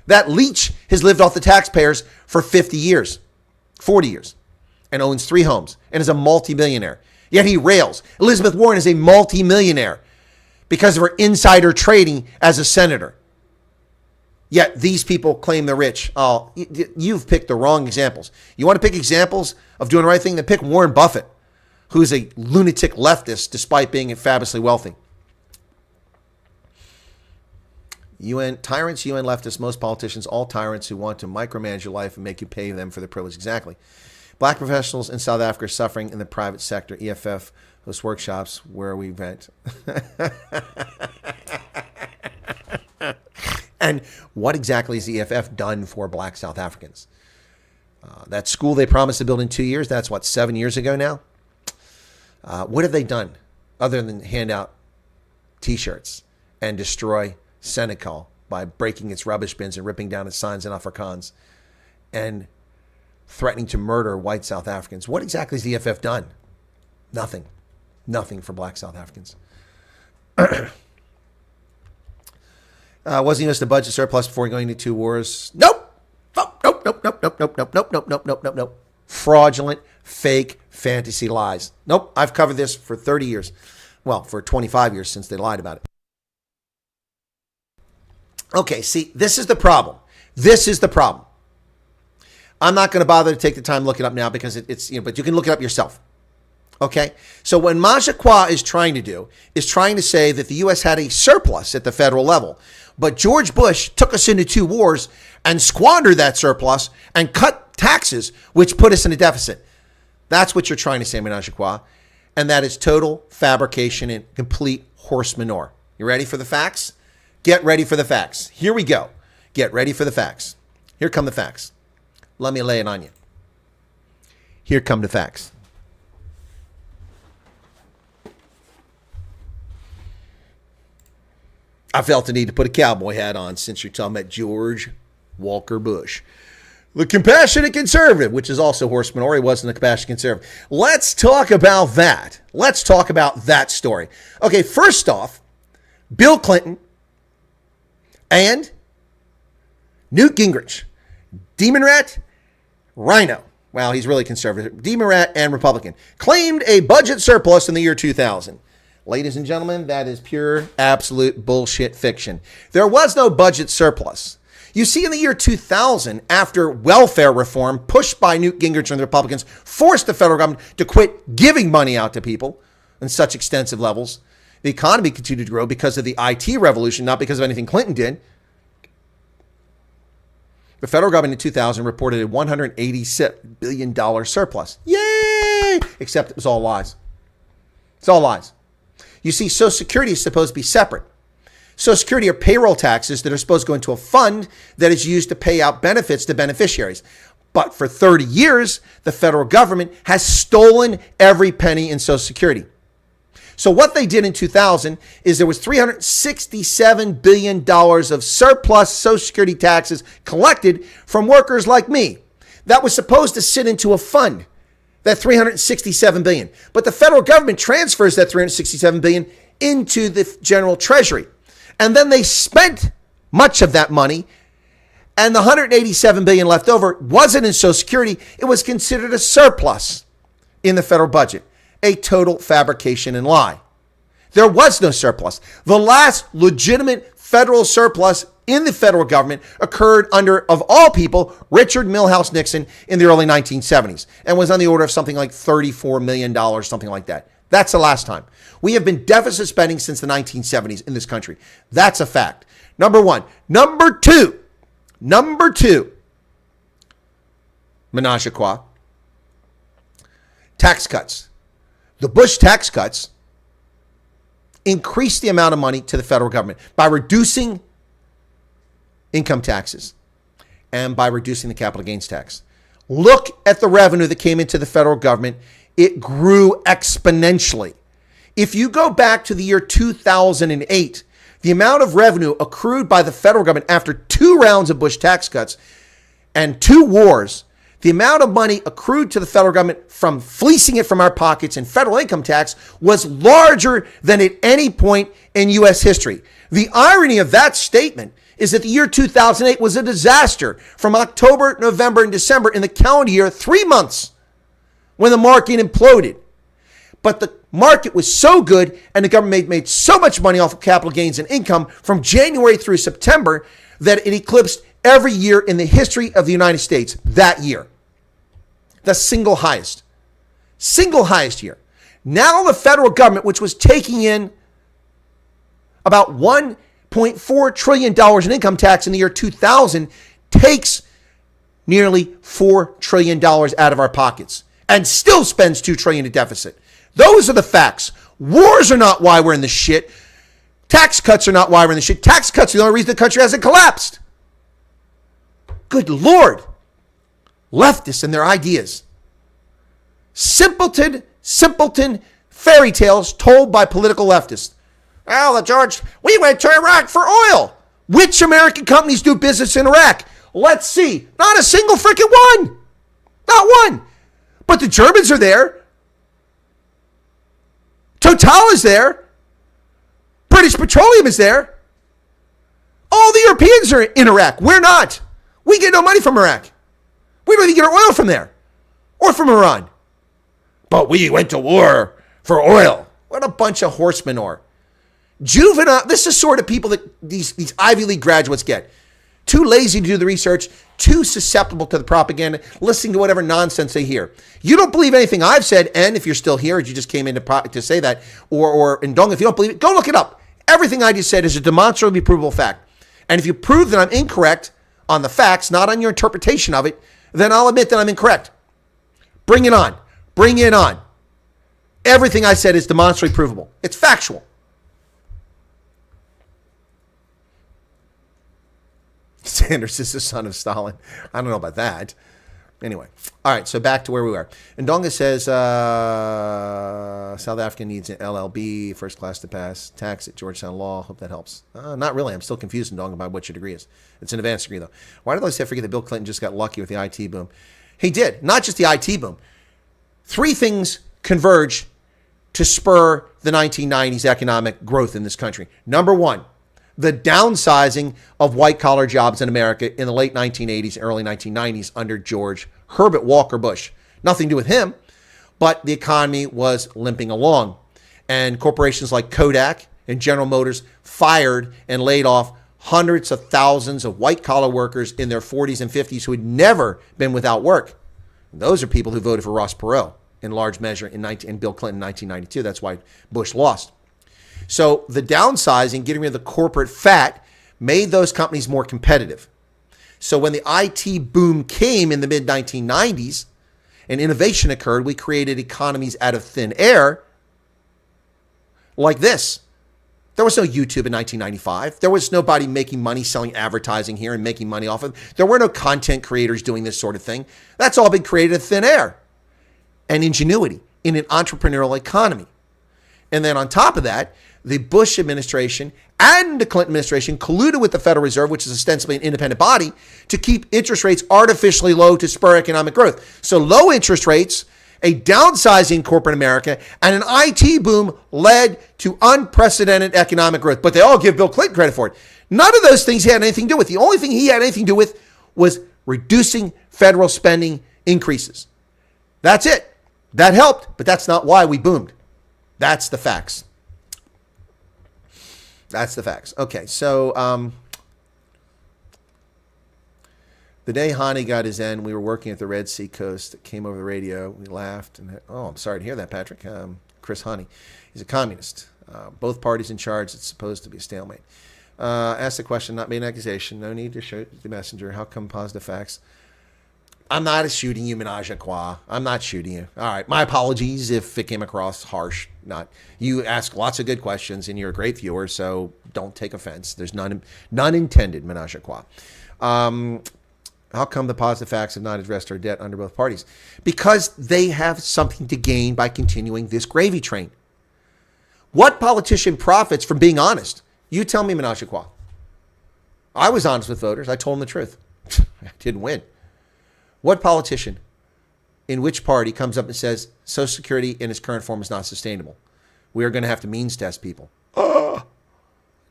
That leech has lived off the taxpayers for 50 years, 40 years, and owns 3 homes and is a multimillionaire. Yet he rails. Elizabeth Warren is a multimillionaire because of her insider trading as a senator. Yet these people claim they're rich. Oh, you've picked the wrong examples. You want to pick examples of doing the right thing? Then pick Warren Buffett, who's a lunatic leftist despite being fabulously wealthy. UN tyrants, UN leftists, most politicians, all tyrants who want to micromanage your life and make you pay them for their privilege. Exactly. Black professionals in South Africa are suffering in the private sector. EFF hosts workshops where we rent. And what exactly has the EFF done for black South Africans? That school they promised to build in 2 years, that's what, 7 years ago now? What have they done other than hand out T-shirts and destroy Senegal by breaking its rubbish bins and ripping down its signs in Afrikaans and threatening to murder white South Africans? What exactly has the EFF done? Nothing. Nothing for black South Africans. Wasn't he just a budget surplus before going to 2 wars? Nope. Nope. Fraudulent, fake, fantasy lies. Nope. I've covered this for 30 years. Well, for 25 years since they lied about it. Okay, see, this is the problem. This is the problem. I'm not going to bother to take the time to look it up now because it's, but you can look it up yourself. Okay? So what Majaqua is trying to do is trying to say that the U.S. had a surplus at the federal level. But George Bush took us into 2 wars and squandered that surplus and cut taxes, which put us in a deficit. That's what you're trying to say, Majaqua. And that is total fabrication and complete horse manure. You ready for the facts? Get ready for the facts. Here we go. Get ready for the facts. Here come the facts. Let me lay it on you. Here come the facts. I felt the need to put a cowboy hat on since you're talking about George Walker Bush. The compassionate conservative, which is also horse manure. He wasn't a compassionate conservative. Let's talk about that. Let's talk about that story. Okay, first off, Bill Clinton and Newt Gingrich, Demon Rat, Rhino. Well, he's really conservative. Demon Rat and Republican claimed a budget surplus in the year 2000. Ladies and gentlemen, that is pure, absolute bullshit fiction. There was no budget surplus. You see, in the year 2000, after welfare reform pushed by Newt Gingrich and the Republicans forced the federal government to quit giving money out to people in such extensive levels, the economy continued to grow because of the IT revolution, not because of anything Clinton did. The federal government in 2000 reported a $187 billion surplus. Yay! Except it was all lies. It's all lies. You see, Social Security is supposed to be separate. Social Security are payroll taxes that are supposed to go into a fund that is used to pay out benefits to beneficiaries. But for 30 years, the federal government has stolen every penny in Social Security. So what they did in 2000 is there was $367 billion of surplus Social Security taxes collected from workers like me. That was supposed to sit into a fund, that $367 billion. But the federal government transfers that $367 billion into the general treasury. And then they spent much of that money, and the $187 billion left over wasn't in Social Security. It was considered a surplus in the federal budget. A total fabrication and lie. There was no surplus. The last legitimate federal surplus in the federal government occurred under, of all people, Richard Milhouse Nixon in the early 1970s and was on the order of something like $34 million, something like that. That's the last time. We have been deficit spending since the 1970s in this country. That's a fact. Number one. Number two, Menage a trois, tax cuts. The Bush tax cuts increased the amount of money to the federal government by reducing income taxes and by reducing the capital gains tax. Look at the revenue that came into the federal government. It grew exponentially. If you go back to the year 2008, the amount of revenue accrued by the federal government after 2 rounds of Bush tax cuts and 2 wars, the amount of money accrued to the federal government from fleecing it from our pockets in federal income tax was larger than at any point in U.S. history. The irony of that statement is that the year 2008 was a disaster from October, November, and December in the calendar year, 3 months when the market imploded. But the market was so good and the government made so much money off of capital gains and income from January through September that it eclipsed every year in the history of the United States that year. The single highest year. Now the federal government, which was taking in about $1.4 trillion in income tax in the year 2000, takes nearly $4 trillion out of our pockets and still spends $2 trillion in deficit. Those are the facts. Wars are not why we're in the shit. Tax cuts are not why we're in the shit. Tax cuts are the only reason the country hasn't collapsed. Good Lord. Leftists and their ideas. Simpleton fairy tales told by political leftists. Well, George, we went to Iraq for oil. Which American companies do business in Iraq? Let's see. Not a single freaking one. Not one. But the Germans are there. Total is there. British Petroleum is there. All the Europeans are in Iraq. We're not. We get no money from Iraq. We don't even get our oil from there or from Iran. But we went to war for oil. What a bunch of horse manure. Juvenile. This is sort of people that these Ivy League graduates get. Too lazy to do the research, too susceptible to the propaganda, listening to whatever nonsense they hear. You don't believe anything I've said, and if you're still here, or you just came in to say that, or Ndong, if you don't believe it, go look it up. Everything I just said is a demonstrably provable fact. And if you prove that I'm incorrect on the facts, not on your interpretation of it, then I'll admit that I'm incorrect. Bring it on. Bring it on. Everything I said is demonstrably provable. It's factual. Sanders is the son of Stalin. I don't know about that. Anyway. All right, so back to where we were. Ndonga says South Africa needs an LLB, first class to pass, tax at Georgetown Law. Hope that helps. Not really. I'm still confused, Ndonga, about what your degree is. It's an advanced degree, though. Why did I say I forget that Bill Clinton just got lucky with the IT boom? He did. Not just the IT boom. 3 things converged to spur the 1990s economic growth in this country. Number 1, the downsizing of white-collar jobs in America in the late 1980s, early 1990s under George Herbert Walker Bush. Nothing to do with him, but the economy was limping along. And corporations like Kodak and General Motors fired and laid off hundreds of thousands of white-collar workers in their 40s and 50s who had never been without work. And those are people who voted for Ross Perot in large measure in Bill Clinton in 1992. That's why Bush lost. So the downsizing, getting rid of the corporate fat, made those companies more competitive. So when the IT boom came in the mid-1990s and innovation occurred, we created economies out of thin air like this. There was no YouTube in 1995. There was nobody making money selling advertising here and making money off of it. There were no content creators doing this sort of thing. That's all been created in thin air and ingenuity in an entrepreneurial economy. And then on top of that, the Bush administration and the Clinton administration colluded with the Federal Reserve, which is ostensibly an independent body, to keep interest rates artificially low to spur economic growth. So low interest rates, a downsizing corporate America, and an IT boom led to unprecedented economic growth. But they all give Bill Clinton credit for it. None of those things he had anything to do with. The only thing he had anything to do with was reducing federal spending increases. That's it. That helped, but that's not why we boomed. That's the facts. That's the facts. Okay, so the day Hani got his end, we were working at the Red Sea coast. It came over the radio. We laughed. And I'm sorry to hear that, Patrick. Chris Hani. He's a communist. Both parties in charge. It's supposed to be a stalemate. Ask the question, not made an accusation. No need to shoot the messenger. How come positive facts? I'm not shooting you, menage a trois. I'm not shooting you. All right. My apologies if it came across harsh. Not. You ask lots of good questions and you're a great viewer, so don't take offense. There's none intended, menage a trois. How come the positive facts have not addressed our debt under both parties? Because they have something to gain by continuing this gravy train. What politician profits from being honest? You tell me, menage a trois. I was honest with voters. I told them the truth. I didn't win. What politician in which party comes up and says Social Security in its current form is not sustainable? We are going to have to means test people.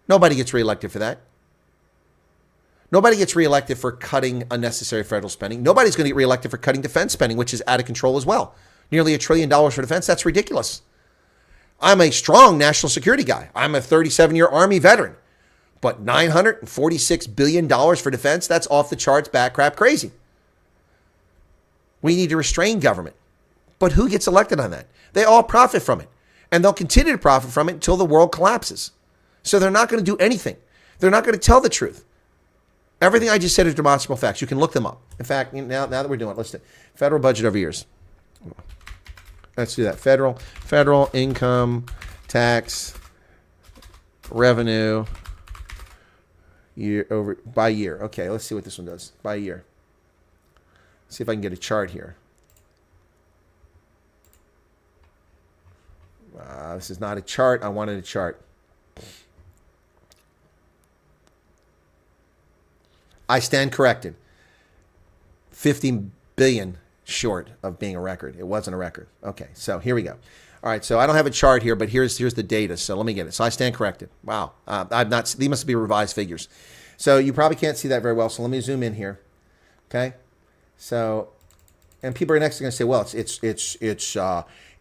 Nobody gets reelected for that. Nobody gets reelected for cutting unnecessary federal spending. Nobody's going to get reelected for cutting defense spending, which is out of control as well. Nearly $1 trillion for defense. That's ridiculous. I'm a strong national security guy. I'm a 37-year Army veteran. But $946 billion for defense, that's off the charts, bat crap crazy. We need to restrain government. But who gets elected on that? They all profit from it. And they'll continue to profit from it until the world collapses. So they're not going to do anything. They're not going to tell the truth. Everything I just said is demonstrable facts. You can look them up. In fact, now that we're doing it, let's do federal budget over years. Let's do that. Federal income tax revenue by year. Okay, let's see what this one does by year. Let's see if I can get a chart here. This is not a chart. I wanted a chart. I stand corrected. 50 billion short of being a record. It wasn't a record. Okay, so here we go. All right, so I don't have a chart here, but here's the data. So let me get it. So I stand corrected. Wow, these must be revised figures. So you probably can't see that very well. So let me zoom in here. Okay, so and people are next going to say, well,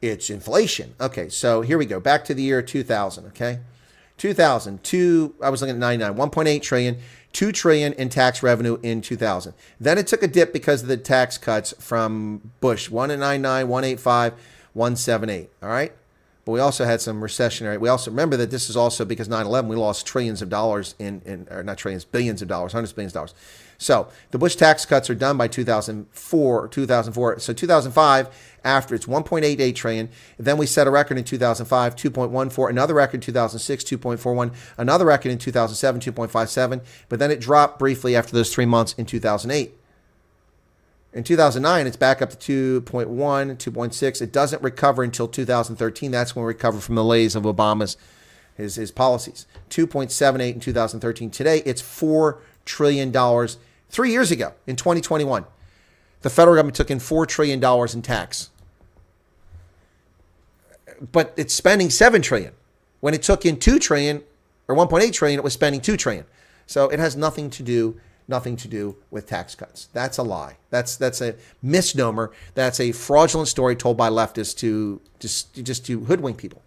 it's inflation. Okay, so here we go. Back to the year 2000. Okay, 2002. I was looking at 99, 1.8 trillion. 2 trillion in tax revenue in 2000. Then it took a dip because of the tax cuts from Bush, 199, 185, 178. All right. But we also had some recessionary. We also remember that this is also because 9/11, we lost trillions of dollars or not trillions, billions of dollars, hundreds of billions of dollars. So the Bush tax cuts are done by 2004. So 2005, after it's 1.88 trillion. Then we set a record in 2005, 2.14. Another record in 2006, 2.41. Another record in 2007, 2.57. But then it dropped briefly after those 3 months in 2008. In 2009, it's back up to 2.1, 2.6. It doesn't recover until 2013. That's when we recover from the malaise of Obama's his policies. 2.78 in 2013. Today, it's $4 trillion. 3 years ago, in 2021, the federal government took in $4 trillion in tax. But it's spending $7 trillion. When it took in $2 trillion or 1.8 trillion, it was spending $2 trillion. So it has nothing to do with tax cuts. That's a lie. That's a misnomer. That's a fraudulent story told by leftists to hoodwink people.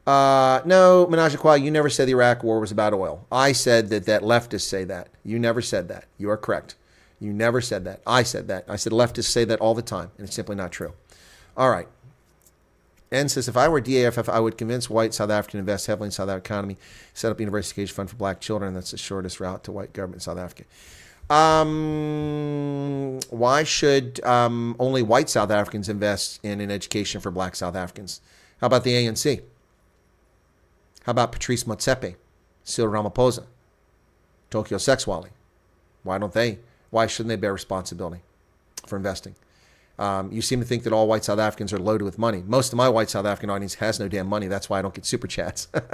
No, Menage a Trois, you never said the Iraq war was about oil. I said that leftists say that. You never said that. You are correct. You never said that. I said that. I said leftists say that all the time, and it's simply not true. All right. N says, if I were DAFF, I would convince white South Africa to invest heavily in South African economy, set up a university education fund for black children. That's the shortest route to white government in South Africa. Why should only white South Africans invest in an education for black South Africans? How about the ANC? How about Patrice Motsepe, Cyril Ramaphosa, Tokyo Sexwale? Why shouldn't they bear responsibility for investing? You seem to think that all white South Africans are loaded with money. Most of my white South African audience has no damn money. That's why I don't get super chats. It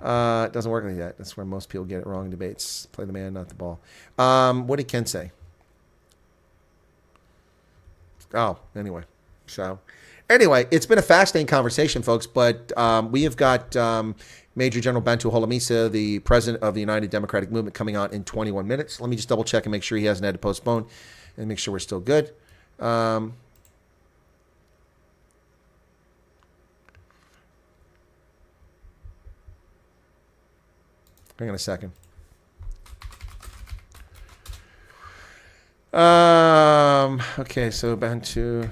doesn't work like that. That's where most people get it wrong in debates. Play the man, not the ball. What did Ken say? Oh, anyway. So, anyway, it's been a fascinating conversation, folks. But we have got Major General Bantu Holomisa, the president of the United Democratic Movement, coming on in 21 minutes. Let me just double check and make sure he hasn't had to postpone. And make sure we're still good. Hang on a second. Okay, so Bantu.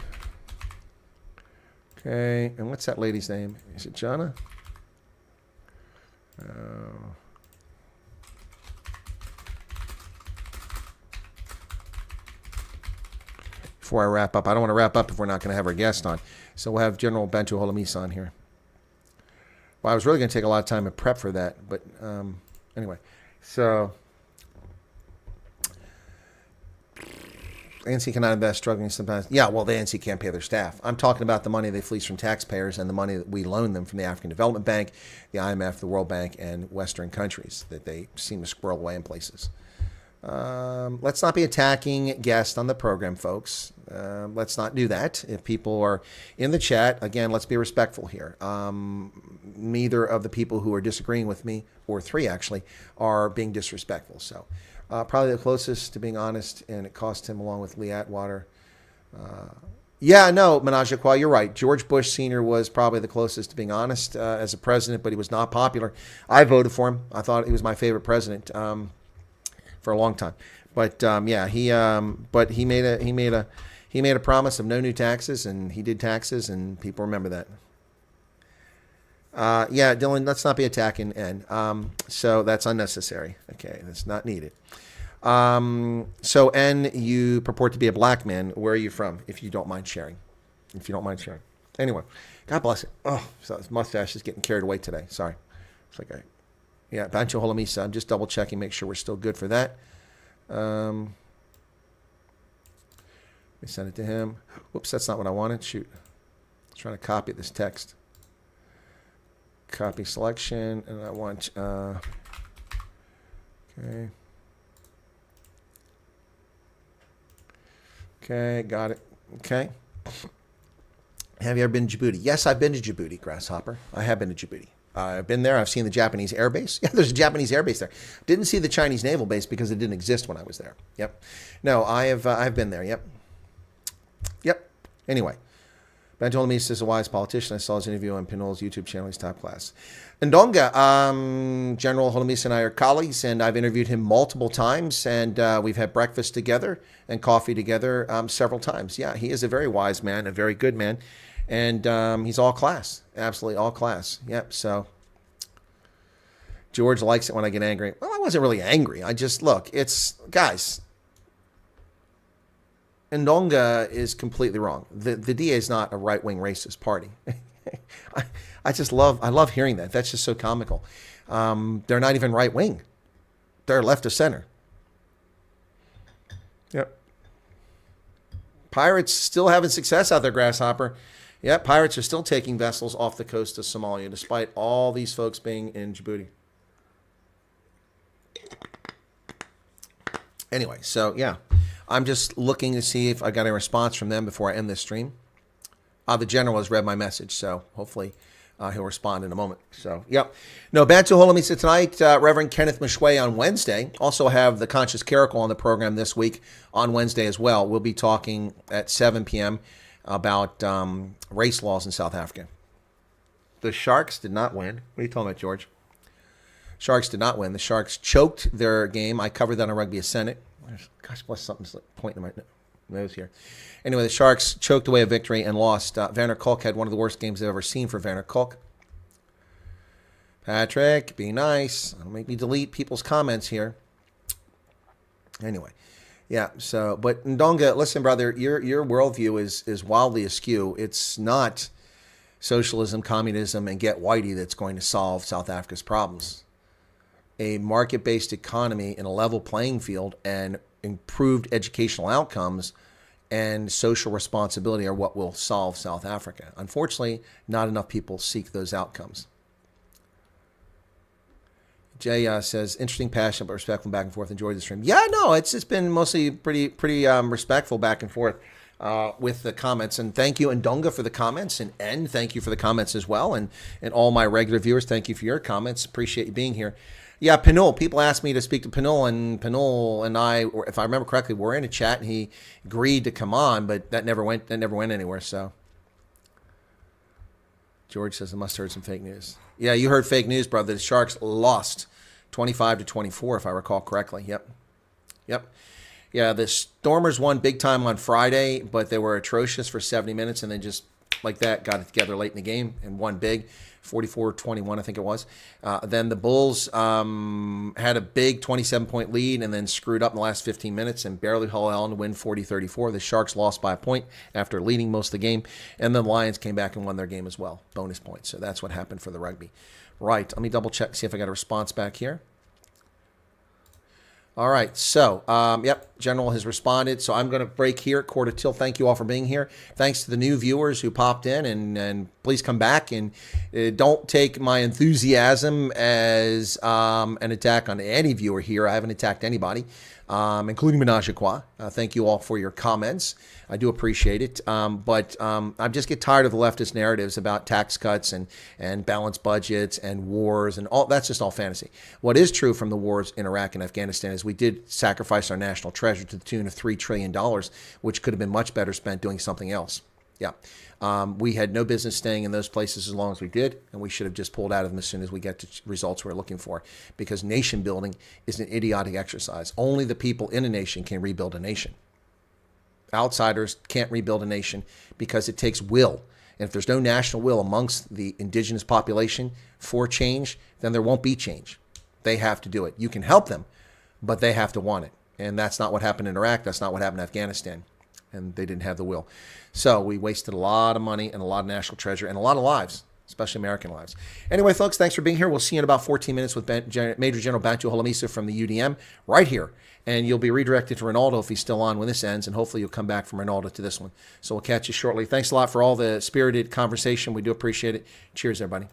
Okay, and what's that lady's name? Is it Jana? Before I wrap up, I don't want to wrap up if we're not going to have our guest on. So we'll have General Bantu Holomisa on here. Well, I was really going to take a lot of time to prep for that, but anyway. So ANC cannot invest, struggling sometimes. Yeah, well, the ANC can't pay their staff. I'm talking about the money they fleece from taxpayers and the money that we loan them from the African Development Bank, the IMF, the World Bank, and Western countries that they seem to squirrel away in places. Let's not be attacking guests on the program, folks. Let's not do that. If people are in the chat, again, let's be respectful here. Neither of the people who are disagreeing with me, or three actually, are being disrespectful. So probably the closest to being honest, and it cost him along with Lee Atwater. Yeah, no, Menage a Trois, you're right. George Bush Sr. was probably the closest to being honest as a president, but he was not popular. I voted for him. I thought he was my favorite president for a long time. But yeah, he made a promise of no new taxes, and he did taxes, and people remember that. Yeah, Dylan, let's not be attacking N. So that's unnecessary. Okay, that's not needed. So N, you purport to be a black man. Where are you from, if you don't mind sharing? If you don't mind sharing. Anyway, God bless it. Oh, so his mustache is getting carried away today. Sorry. It's like, yeah, Bancho Holomisa. I'm just double checking, make sure we're still good for that. Let me send it to him. Whoops, that's not what I wanted. Shoot. I was trying to copy this text. Copy selection, and I want, okay. Okay, got it. Okay. Have you ever been to Djibouti? Yes, I've been to Djibouti, Grasshopper. I have been to Djibouti. I've been there. I've seen the Japanese air base. Yeah, there's a Japanese air base there. Didn't see the Chinese naval base because it didn't exist when I was there. Yep. No, I've been there. Yep. Yep. Anyway. Banjolomisa is a wise politician. I saw his interview on Pinol's YouTube channel. He's top class. Ndonga, General Holomisa and I are colleagues, and I've interviewed him multiple times, and we've had breakfast together and coffee together several times. Yeah, he is a very wise man, a very good man, and he's all class, absolutely all class. Yep, so George likes it when I get angry. Well, I wasn't really angry. I just, look, it's, guys, Ndonga is completely wrong. The DA is not a right-wing racist party. I love hearing that. That's just so comical. They're not even right-wing. They're left of center. Yep. Pirates still having success out there, Grasshopper. Yep, pirates are still taking vessels off the coast of Somalia, despite all these folks being in Djibouti. Anyway, so yeah. I'm just looking to see if I got a response from them before I end this stream. The general has read my message, so hopefully he'll respond in a moment. So, yep. No, Bantu Holomisa tonight, Reverend Kenneth Mishwe on Wednesday. Also have the Conscious Clerical on the program this week on Wednesday as well. We'll be talking at 7 p.m. about race laws in South Africa. The Sharks did not win. What are you talking about, George? Sharks did not win. The Sharks choked their game. I covered that on Rugby Ascendant. Gosh, bless, something's pointing in my nose here. Anyway, the Sharks choked away a victory and lost. Werner Kolk had one of the worst games I've ever seen for Werner Kolk. Patrick, be nice. Don't make me delete people's comments here. Anyway, yeah, so, but Ndonga, listen, brother, your worldview is wildly askew. It's not socialism, communism, and get whitey that's going to solve South Africa's problems. A market-based economy in a level playing field and improved educational outcomes and social responsibility are what will solve South Africa. Unfortunately, not enough people seek those outcomes. Jay says, interesting, passionate, but respectful back and forth. Enjoyed the stream. Yeah, no, it's been mostly pretty respectful back and forth with the comments. And thank you, Ndonga, for the comments. And N, thank you for the comments as well. And all my regular viewers, thank you for your comments. Appreciate you being here. Yeah, Pinol. People asked me to speak to Pinol, and Pinol and I, if I remember correctly, were in a chat, and he agreed to come on, but that never went anywhere. So George says I must have heard some fake news. Yeah, you heard fake news, brother. The Sharks lost 25-24, if I recall correctly. Yep. Yeah, the Stormers won big time on Friday, but they were atrocious for 70 minutes, and then just like that got it together late in the game and won big. 44-21, I think it was. Then the Bulls had a big 27-point lead and then screwed up in the last 15 minutes and barely held on to win 40-34. The Sharks lost by a point after leading most of the game. And then the Lions came back and won their game as well. Bonus points. So that's what happened for the rugby. Right. Let me double check, see if I got a response back here. All right, so, yep, General has responded. So I'm going to break here at 1:45. Thank you all for being here. Thanks to the new viewers who popped in, and please come back. And don't take my enthusiasm as an attack on any viewer here. I haven't attacked anybody. including Menage a Trois. Thank you all for your comments. I do appreciate it. But I just get tired of the leftist narratives about tax cuts and balanced budgets and wars and all. That's just all fantasy. What is true from the wars in Iraq and Afghanistan is we did sacrifice our national treasure to the tune of $3 trillion, which could have been much better spent doing something else. Yeah. We had no business staying in those places as long as we did, and we should have just pulled out of them as soon as we get to results we're looking for, because nation building is an idiotic exercise. Only the people in a nation can rebuild a nation. Outsiders can't rebuild a nation because it takes will. And if there's no national will amongst the indigenous population for change, then there won't be change. They have to do it. You can help them, but they have to want it. And that's not what happened in Iraq. That's not what happened in Afghanistan. And they didn't have the will. So we wasted a lot of money and a lot of national treasure and a lot of lives, especially American lives. Anyway, folks, thanks for being here. We'll see you in about 14 minutes with Major General Bantu Holomisa from the UDM right here. And you'll be redirected to Ronaldo if he's still on when this ends. And hopefully you'll come back from Ronaldo to this one. So we'll catch you shortly. Thanks a lot for all the spirited conversation. We do appreciate it. Cheers, everybody.